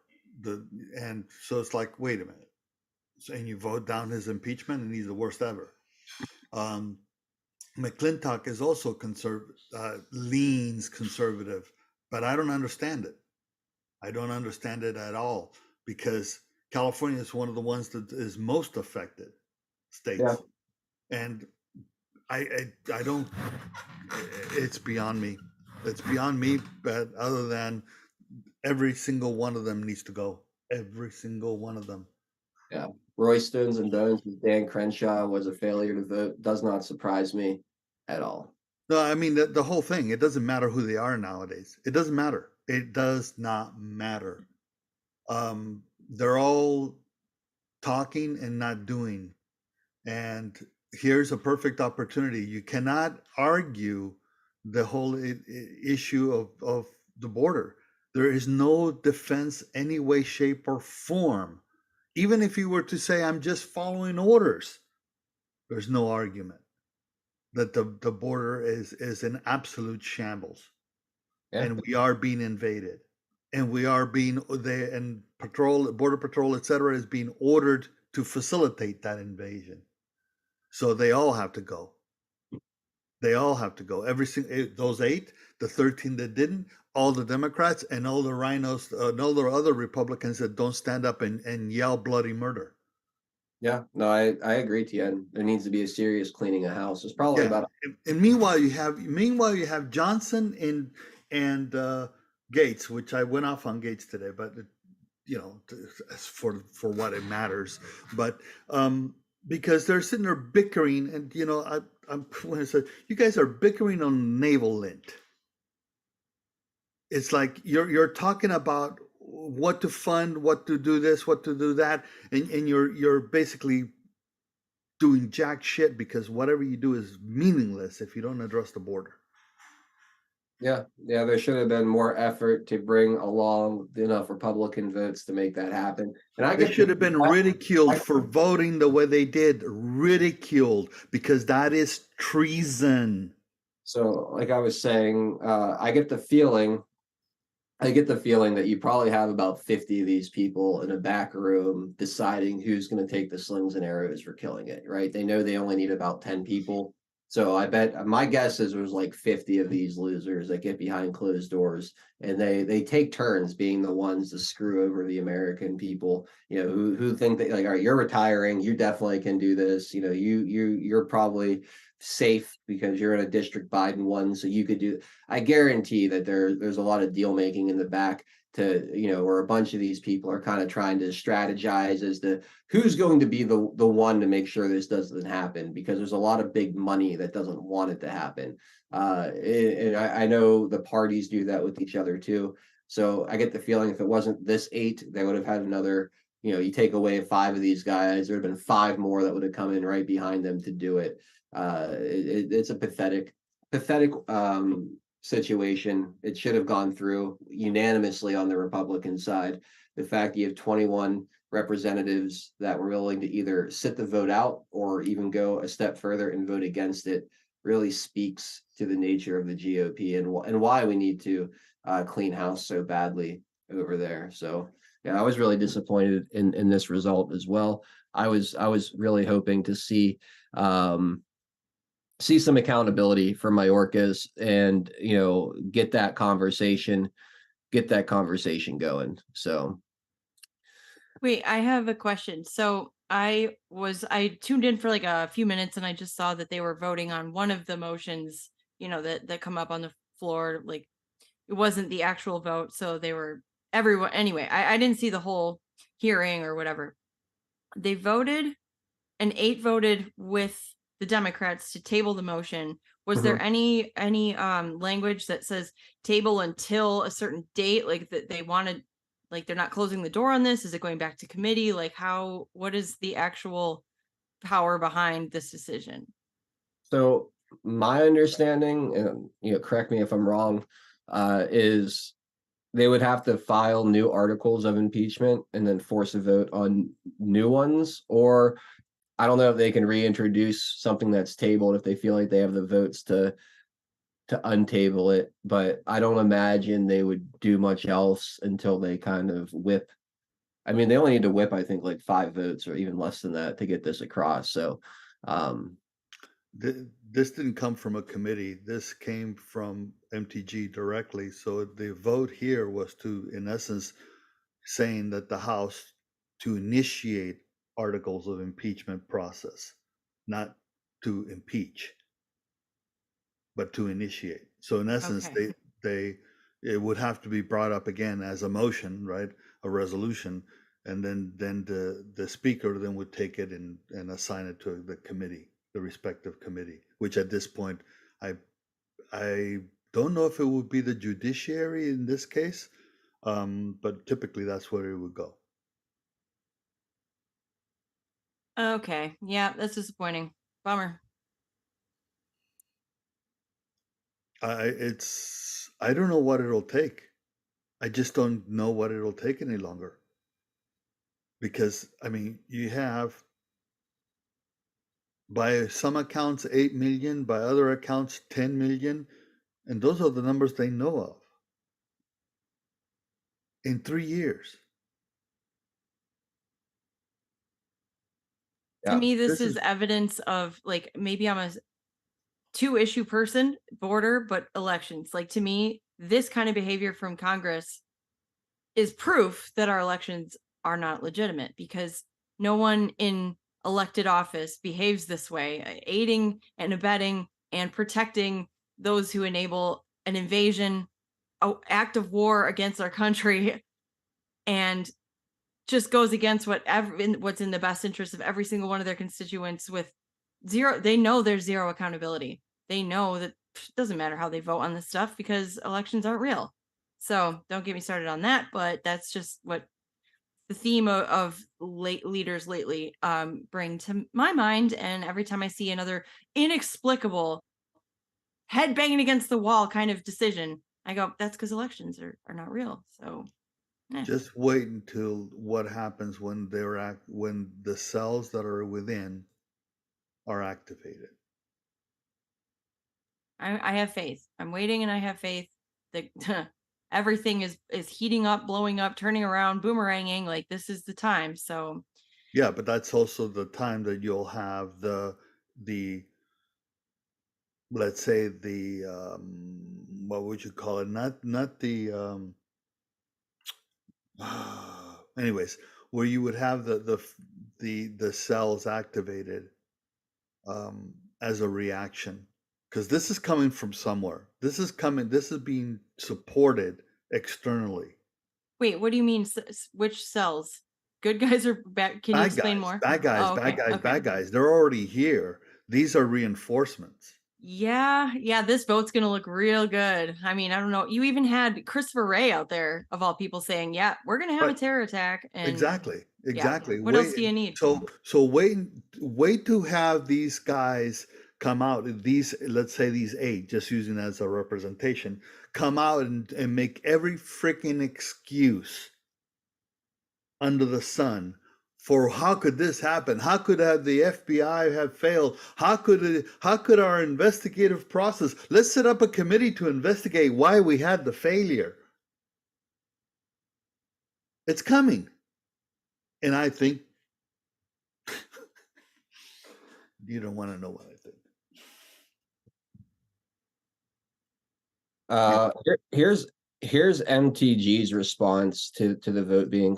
Speaker 8: And so it's like, wait a minute, and you vote down his impeachment, and he's the worst ever. McClintock is also leans conservative, but I don't understand it. I don't understand it at all, because California is one of the ones that is most affected states. Yeah. And I don't, it's beyond me. It's beyond me, but other than every single one of them needs to go. Every single one of them.
Speaker 1: Yeah. Roy Stones and Bones with Dan Crenshaw was a failure to vote. Does not surprise me at all.
Speaker 8: No, I mean, the whole thing, it doesn't matter who they are nowadays. It doesn't matter. It does not matter. They're all talking and not doing. And here's a perfect opportunity. You cannot argue the whole issue of the border. There is no defense any way, shape, or form. Even if you were to say, I'm just following orders, there's no argument that the border is in absolute shambles. Yeah. And we are being invaded. And we are being there, and border patrol, etc., is being ordered to facilitate that invasion. So they all have to go. They all have to go. Those 8, the 13 that didn't, all the Democrats and all the rhinos, and all the other Republicans that don't stand up and yell bloody murder.
Speaker 1: Yeah, no, I agree, Tien. There needs to be a serious cleaning of house. It's probably about.
Speaker 8: And meanwhile you have Johnson and Gates, which I went off on Gates today, but for what it matters, but because they're sitting there bickering, and I'm when I said you guys are bickering on navel lint. it's like you're talking about what to fund, what to do this, what to do that, and you're basically doing jack shit because whatever you do is meaningless if you don't address the border.
Speaker 1: Yeah, yeah, there should have been more effort to bring along enough Republican votes to make that happen. And I
Speaker 8: They
Speaker 1: get the
Speaker 8: should have been
Speaker 1: I
Speaker 8: ridiculed for voting the way they did, ridiculed, because that is treason.
Speaker 1: so like I was saying, I get the feeling that you probably have about 50 of these people in a back room deciding who's going to take the slings and arrows for killing it, right? They know they only need about 10 people. So I bet my guess is there's like 50 of these losers that get behind closed doors and they take turns being the ones to screw over the American people, who think that like, all right, you're retiring, you definitely can do this. You're probably safe because you're in a district Biden won, so you could do. I guarantee that there's a lot of deal making in the back to where a bunch of these people are kind of trying to strategize as to who's going to be the one to make sure this doesn't happen, because there's a lot of big money that doesn't want it to happen. And I know the parties do that with each other too. So I get the feeling if it wasn't this 8, they would have had another. You take away 5 of these guys, there would have been 5 more that would have come in right behind them to do it. It's a pathetic situation. It should have gone through unanimously on the Republican side. The fact you have 21 representatives that were willing to either sit the vote out or even go a step further and vote against it really speaks to the nature of the GOP and why we need to clean house so badly over there. So yeah, I was really disappointed in this result as well. I was really hoping to see some accountability from Mayorkas and get that conversation going. So
Speaker 5: Wait, I have a question. So I tuned in for like a few minutes and I just saw that they were voting on one of the motions, that come up on the floor. Like it wasn't the actual vote, so they were everyone anyway. I didn't see the whole hearing or whatever. They voted and 8 voted with the Democrats to table the motion. Was there any language that says table until a certain date, like that they wanted, like they're not closing the door on this? Is it going back to committee? Like what is the actual power behind this decision?
Speaker 1: so my understanding, and correct me if I'm wrong, is they would have to file new articles of impeachment and then force a vote on new ones, or I don't know if they can reintroduce something that's tabled if they feel like they have the votes to untable it, but I don't imagine they would do much else until they kind of whip. I mean, they only need to whip, I think, like 5 votes or even less than that to get this across. So, um,
Speaker 8: This didn't come from a committee. This came from MTG directly. So the vote here was to, in essence, saying that the House to initiate articles of impeachment process, not to impeach, but to initiate. So in essence,
Speaker 5: Okay.
Speaker 8: they it would have to be brought up again as a motion, right? A resolution, and then the speaker then would take it and assign it to the committee, the respective committee, which at this point I I don't know if it would be the judiciary in this case, but typically that's where it would go.
Speaker 5: Okay. Yeah, that's disappointing. Bummer.
Speaker 8: I don't know what it'll take. I just don't know what it'll take any longer. Because I mean, you have by some accounts 8 million, by other accounts 10 million, and those are the numbers they know of in 3 years.
Speaker 5: To
Speaker 1: yeah,
Speaker 5: me, this
Speaker 8: This
Speaker 5: is
Speaker 8: is
Speaker 5: evidence of like maybe I'm a 2-issue person, border, but elections. Like to me, this kind of behavior from Congress is proof that our elections are not legitimate because no one in elected office behaves this way, aiding and abetting and protecting those who enable an invasion, an act of war against our country, and just goes against what's in the best interest of every single one of their constituents with zero. They know there's zero accountability. They know that it doesn't matter how they vote on this stuff because elections aren't real. So don't get me started on that, but that's just what the theme of late leaders lately bring to my mind. And every time I see another inexplicable head banging against the wall kind of decision, I go, that's because elections are not real. So
Speaker 8: Just wait until what happens when when the cells that are within are activated.
Speaker 5: I have faith. I'm waiting and I have faith that everything is heating up, blowing up, turning around, boomeranging. Like this is the time. So
Speaker 8: Yeah, but that's also the time that you'll have the let's say the what would you call it? Not the anyways, where you would have the cells activated as a reaction, because this is coming from somewhere. This is being supported externally.
Speaker 5: wait, what do you mean? Which cells? Good guys or bad? Can you explain more?
Speaker 8: Bad guys,
Speaker 5: Oh,
Speaker 8: bad
Speaker 5: okay,
Speaker 8: guys,
Speaker 5: okay.
Speaker 8: bad guys. They're already here. These are reinforcements.
Speaker 5: Yeah, this vote's gonna look real good. I mean, I don't know. You even had Christopher Wray out there, of all people, saying, "Yeah, we're gonna have a terror attack." And
Speaker 8: Exactly.
Speaker 5: what else do you need?
Speaker 8: So wait to have these guys come out. These, let's say these 8, just using as a representation, come out and make every freaking excuse under the sun for how could this happen? How could the FBI have failed? How could our investigative process? Let's set up a committee to investigate why we had the failure. It's coming. And I think you don't want to know what I think.
Speaker 1: Here's MTG's response to the vote being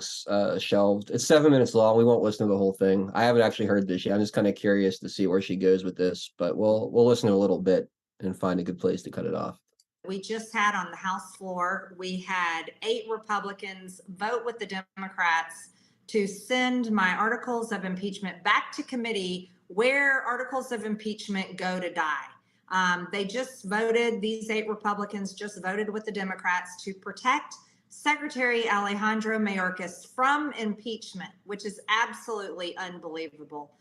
Speaker 1: shelved. It's 7 minutes long. We won't listen to the whole thing. I haven't actually heard this yet. I'm just kind of curious to see where she goes with this, but we'll listen to a little bit and find a good place to cut it off.
Speaker 9: We just had on the House floor, we had 8 Republicans vote with the Democrats to send my articles of impeachment back to committee, where articles of impeachment go to die. They just voted, these 8 Republicans just voted with the Democrats to protect Secretary Alejandro Mayorkas from impeachment, which is absolutely unbelievable.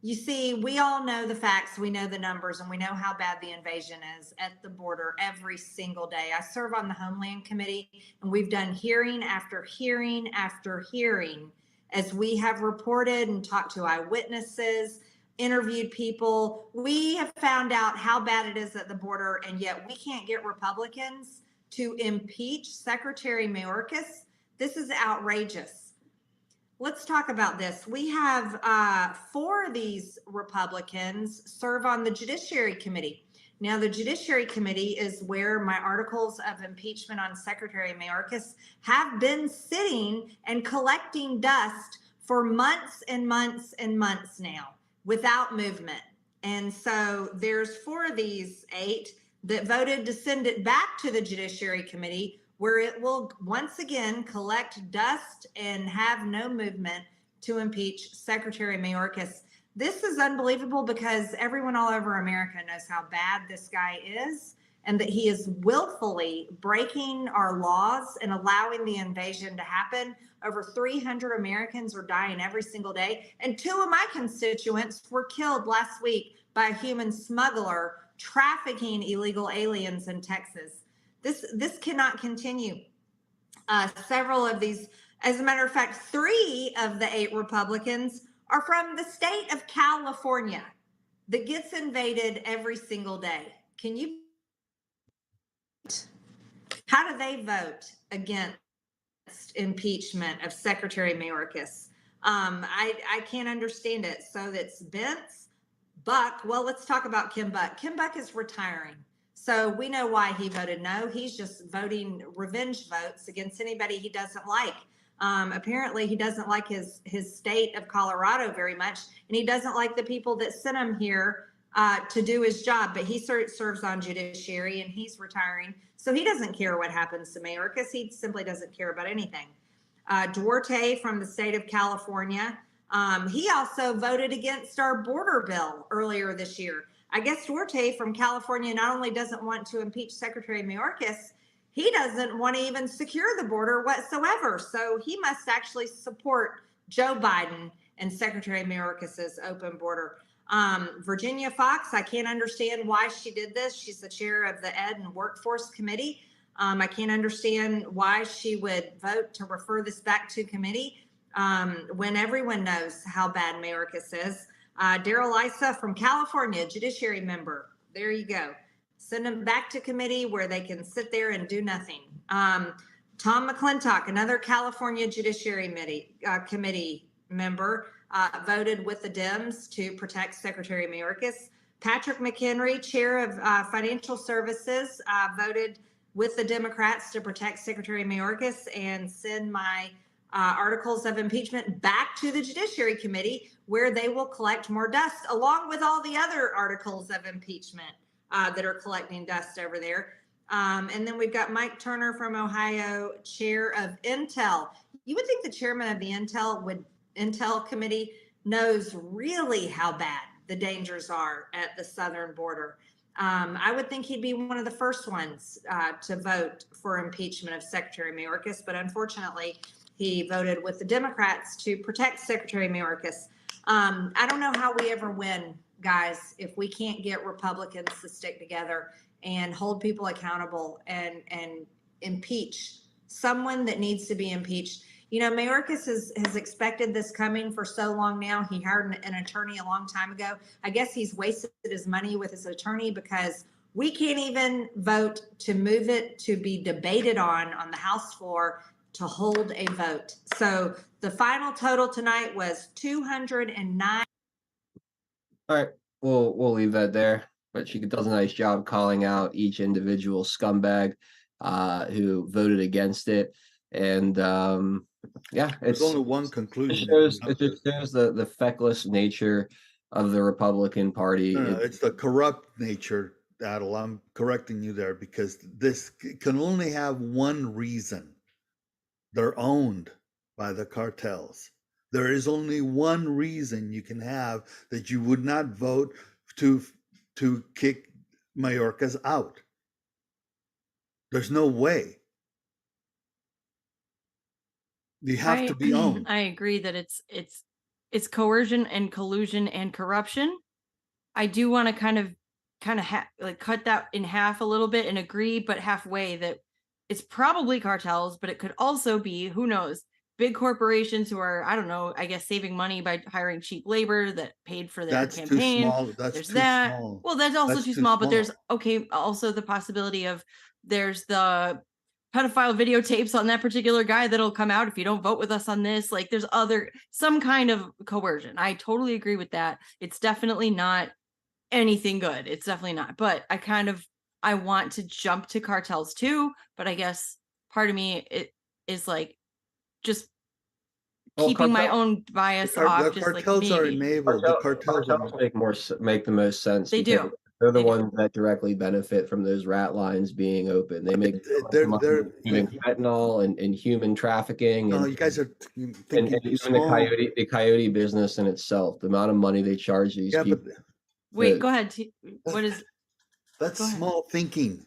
Speaker 9: You see, we all know the facts, we know the numbers, and we know how bad the invasion is at the border every single day. I serve on the Homeland Committee, and we've done hearing after hearing after hearing as we have reported and talked to eyewitnesses, interviewed people. We have found out how bad it is at the border, and yet we can't get Republicans to impeach Secretary Mayorkas. This is outrageous. Let's talk about this. We have 4 of these Republicans serve on the Judiciary Committee. Now, the Judiciary Committee is where my articles of impeachment on Secretary Mayorkas have been sitting and collecting dust for months and months and months now without movement. And so there's 4 of these 8 that voted to send it back to the Judiciary Committee, where it will once again collect dust and have no movement to impeach Secretary Mayorkas. This is unbelievable because everyone all over America knows how bad this guy is and that he is willfully breaking our laws and allowing the invasion to happen. Over 300 Americans are dying every single day. And 2 of my constituents were killed last week by a human smuggler trafficking illegal aliens in Texas. This cannot continue. Several of these, as a matter of fact, 3 of the 8 Republicans are from the state of California that gets invaded every single day. Can you? How do they vote against impeachment of Secretary Mayorkas? I can't understand it. So that's Bentz, Buck. Well, let's talk about Kim Buck. Kim Buck is retiring. So we know why he voted no. He's just voting revenge votes against anybody he doesn't like. Apparently, he doesn't like his state of Colorado very much, and he doesn't like the people that sent him here to do his job. But he serves on judiciary, and he's retiring, so he doesn't care what happens to Mayorkas. He simply doesn't care about anything. Duarte from the state of California, he also voted against our border bill earlier this year. I guess Duarte from California not only doesn't want to impeach Secretary Mayorkas, he doesn't want to even secure the border whatsoever. So he must actually support Joe Biden and Secretary Mayorkas's open border. Virginia Fox, I can't understand why she did this. She's the chair of the Ed and Workforce Committee. I can't understand why she would vote to refer this back to committee when everyone knows how bad Mayorkas is. Daryl Issa from California, judiciary member. There you go. Send them back to committee where they can sit there and do nothing. Tom McClintock, another California Judiciary Committee member, voted with the Dems to protect Secretary Mayorkas. Patrick McHenry, chair of Financial Services, voted with the Democrats to protect Secretary Mayorkas and send my articles of impeachment back to the Judiciary Committee, where they will collect more dust, along with all the other articles of impeachment that are collecting dust over there. And then we've got Mike Turner from Ohio, chair of Intel. You would think the chairman of the Intel Committee knows really how bad the dangers are at the southern border. I would think he'd be one of the first ones to vote for impeachment of Secretary Mayorkas, but unfortunately, he voted with the Democrats to protect Secretary Mayorkas. I don't know how we ever win, guys, if we can't get Republicans to stick together and hold people accountable and impeach someone that needs to be impeached. You know, Mayorkas has expected this coming for so long now. He hired an attorney a long time ago. I guess he's wasted his money with his attorney because we can't even vote to move it to be debated on the House floor to hold a vote. So the final total tonight was 209.
Speaker 1: All right, we'll leave that there. But she does a nice job calling out each individual scumbag who voted against it. And yeah,
Speaker 8: There's only one conclusion.
Speaker 1: It just shows the feckless nature of the Republican Party.
Speaker 8: No, it's the corrupt nature, Adel. I'm correcting you there because this can only have one reason. They're owned by the cartels. There is only one reason you can have that you would not vote to kick Mayorkas out. There's no way. You have to be owned.
Speaker 5: I agree that it's coercion and collusion and corruption. I do want to kind of cut that in half a little bit and agree, but halfway that it's probably cartels, but it could also be, who knows, big corporations who are, I don't know, I guess saving money by hiring cheap labor that paid for their campaign.
Speaker 8: Too small. That's too small.
Speaker 5: Well, that's also too small, but there's also the possibility of there's the pedophile videotapes on that particular guy that'll come out if you don't vote with us on this. Like there's some kind of coercion. I totally agree with that. It's definitely not anything good. It's definitely not. But I want to jump to cartels too, but I guess part of me is like just keeping my own bias off.
Speaker 8: The cartels are enabled. The cartels
Speaker 1: make the most sense.
Speaker 5: They do.
Speaker 1: They're the ones that directly benefit from those rat lines being open. They make
Speaker 8: they're
Speaker 1: fentanyl and human trafficking.
Speaker 8: No,
Speaker 1: and,
Speaker 8: you guys are
Speaker 1: and even the coyote business in itself. The amount of money they charge these people.
Speaker 5: Wait, go ahead. What is?
Speaker 8: That's small thinking.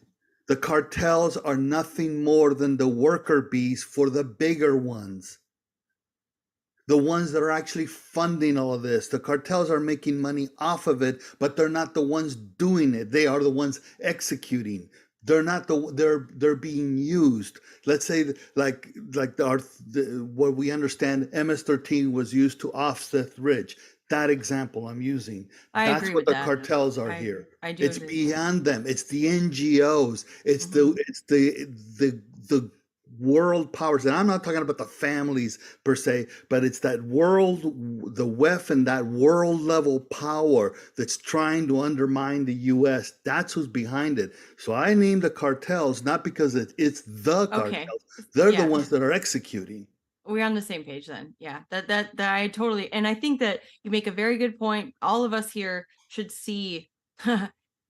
Speaker 8: The cartels are nothing more than the worker bees for the bigger ones. The ones that are actually funding all of this. The cartels are making money off of it, but they're not the ones doing it. They are the ones executing. They're not they're being used. Let's say what we understand MS-13 was used to offset Ridge. That example I'm using. That's what the cartels are here. It's beyond them. It's the NGOs. It's the world powers. And I'm not talking about the families per se, but it's that world, the WEF and that world level power that's trying to undermine the US. That's who's behind it. So I named the cartels not because it's the cartels. They're the ones that are executing.
Speaker 5: We're on the same page then. Yeah, that I totally, and I think that you make a very good point. All of us here should see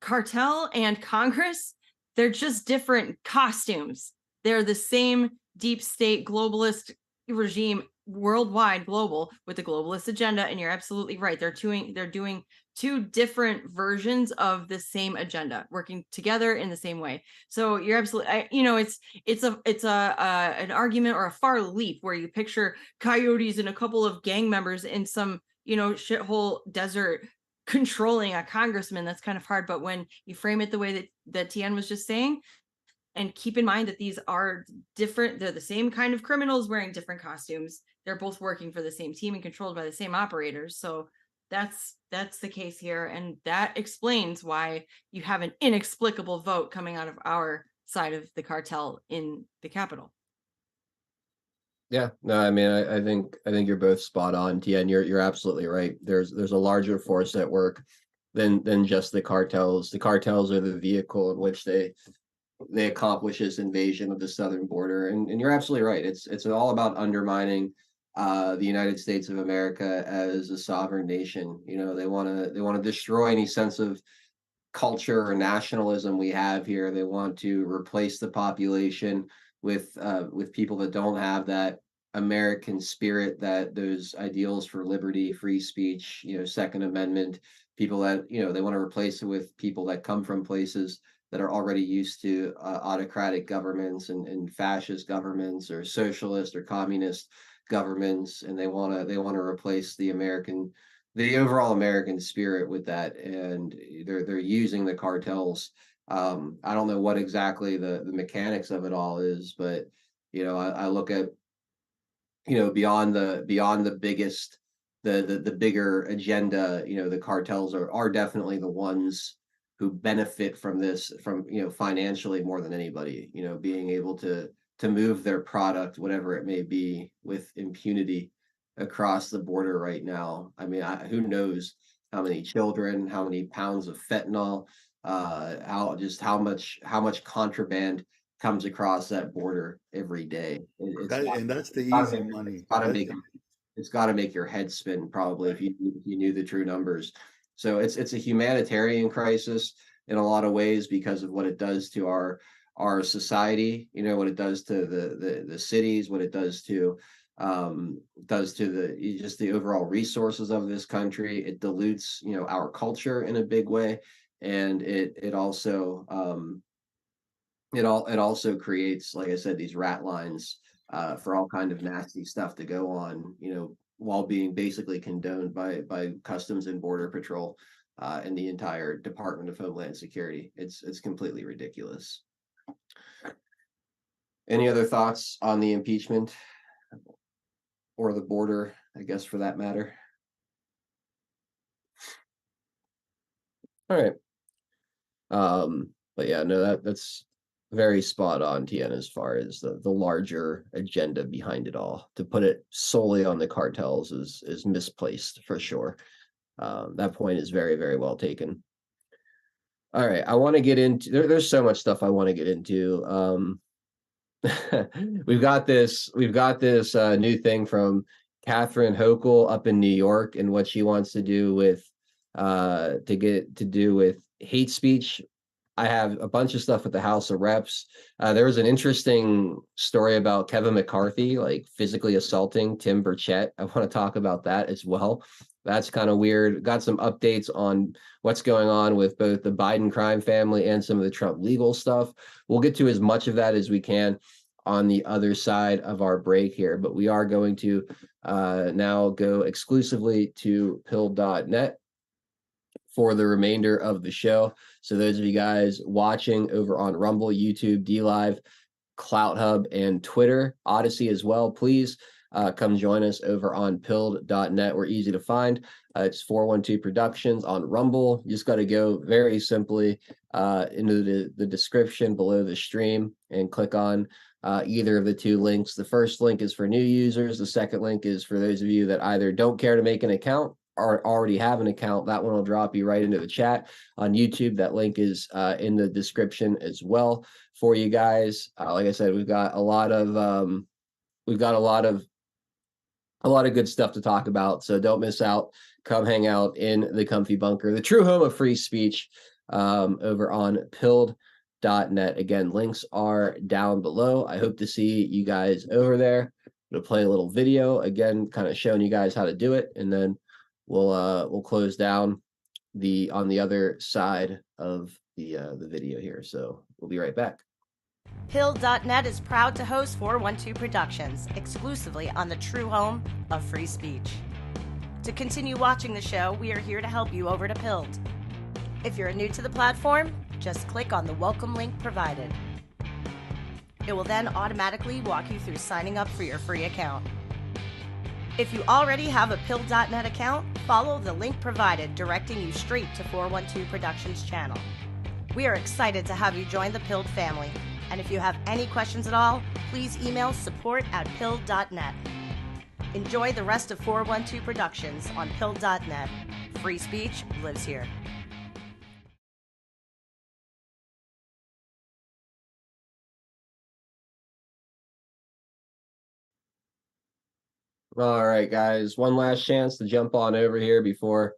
Speaker 5: cartel and Congress. They're just different costumes. They're the same deep state globalist regime worldwide, global, with the globalist agenda. And you're absolutely right. They're doing two different versions of the same agenda, working together in the same way. So you're absolutely, it's an argument or a far leap where you picture coyotes and a couple of gang members in some, shithole desert controlling a congressman. That's kind of hard. But when you frame it the way that Tien was just saying, and keep in mind that these are different, they're the same kind of criminals wearing different costumes. They're both working for the same team and controlled by the same operators. So that's the case here. And that explains why you have an inexplicable vote coming out of our side of the cartel in the Capitol.
Speaker 1: Yeah, no, I mean, I think you're both spot on, Tien. You're absolutely right. There's a larger force at work than just the cartels. The cartels are the vehicle in which they accomplish this invasion of the southern border. And you're absolutely right. It's all about undermining the United States of America as a sovereign nation. They want to destroy any sense of culture or nationalism we have here. They want to replace the population with people that don't have that American spirit, that those ideals for liberty, free speech, Second Amendment. People that they want to replace it with people that come from places that are already used to autocratic governments and fascist governments or socialist or communist governments, and they want to replace the overall American spirit with that, and they're using the cartels. I don't know what exactly the mechanics of it all is, but I look at beyond the biggest the bigger agenda. The cartels are definitely the ones who benefit from this, from financially more than anybody, being able to move their product, whatever it may be, with impunity across the border right now. I mean, who knows how many children, how many pounds of fentanyl, how much contraband comes across that border every day.
Speaker 8: And that's the
Speaker 1: Gotta
Speaker 8: easy
Speaker 1: make,
Speaker 8: money.
Speaker 1: it's gotta make it's got to make your head spin, probably, if you knew the true numbers. So it's a humanitarian crisis in a lot of ways because of what it does to our society. What it does to the cities, what it does to the overall resources of this country. It dilutes our culture in a big way, and it also it also creates, like I said, these rat lines for all kind of nasty stuff to go on, while being basically condoned by Customs and Border Patrol and the entire Department of Homeland Security. It's completely ridiculous. Any other thoughts on the impeachment or the border, I guess, for that matter? All right. But yeah, no, that's very spot on, Tien, as far as the larger agenda behind it all. To put it solely on the cartels is misplaced for sure. That point is very, very well taken. All right, I want to get into there's so much stuff I want to get into. We've got this new thing from Catherine Hochul up in New York, and what she wants to do with hate speech. I have a bunch of stuff with the House of Reps. There was an interesting story about Kevin McCarthy, like physically assaulting Tim Burchett. I want to talk about that as well. That's kind of weird. Got some updates on what's going on with both the Biden crime family and some of the Trump legal stuff. We'll get to as much of that as we can on the other side of our break here, but we are going to now go exclusively to pill.net for the remainder of the show. So those of you guys watching over on Rumble, YouTube, DLive, Clout Hub, and Twitter, Odyssey as well, please come join us over on pilled.net. We're easy to find. It's 412 Productions on Rumble. You just got to go very simply into the description below the stream and click on either of the two links. The first link is for new users. The second link is for those of you that either don't care to make an account or already have an account. That one will drop you right into the chat. On YouTube, that link is in the description as well for you guys. Like I said, we've got a lot of good stuff to talk about, so don't miss out. Come hang out in the comfy bunker, the true home of free speech, over on pilled.net. Again, links are down below. I hope to see you guys over there. to play a little video again, kind of showing you guys how to do it, and then we'll close down on the other side of the video here. So we'll be right back.
Speaker 10: Pill.net is proud to host 412 Productions exclusively on the true home of free speech. To continue watching the show, we are here to help you over to Pilled. If you're new to the platform, just click on the welcome link provided. It will then automatically walk you through signing up for your free account. If you already have a Pill.net account, follow the link provided directing you straight to 412 Productions channel. We are excited to have you join the Pilled family, and if you have any questions at all, please email support@pill.net. Enjoy the rest of 412 Productions on Pill.net. Free speech lives here.
Speaker 1: All right, guys, one last chance to jump on over here before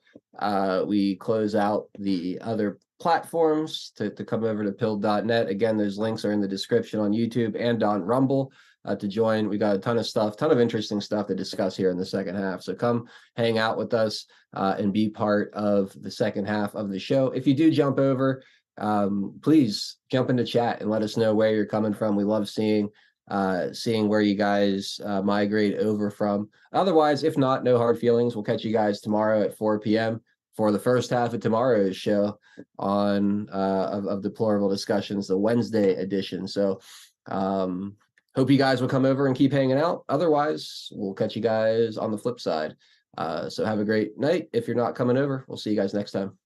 Speaker 1: we close out the other platforms to come over to pill.net. Again, those links are in the description on YouTube and on Rumble to join. We got a ton of interesting stuff to discuss here in the second half. So come hang out with us and be part of the second half of the show. If you do jump over, please jump into chat and let us know where you're coming from. We love seeing where you guys migrate over from. Otherwise, if not, no hard feelings. We'll catch you guys tomorrow at 4 p.m. for the first half of tomorrow's show on of Deplorable Discussions, the Wednesday edition. So hope you guys will come over and keep hanging out. Otherwise, we'll catch you guys on the flip side. So have a great night. If you're not coming over, we'll see you guys next time.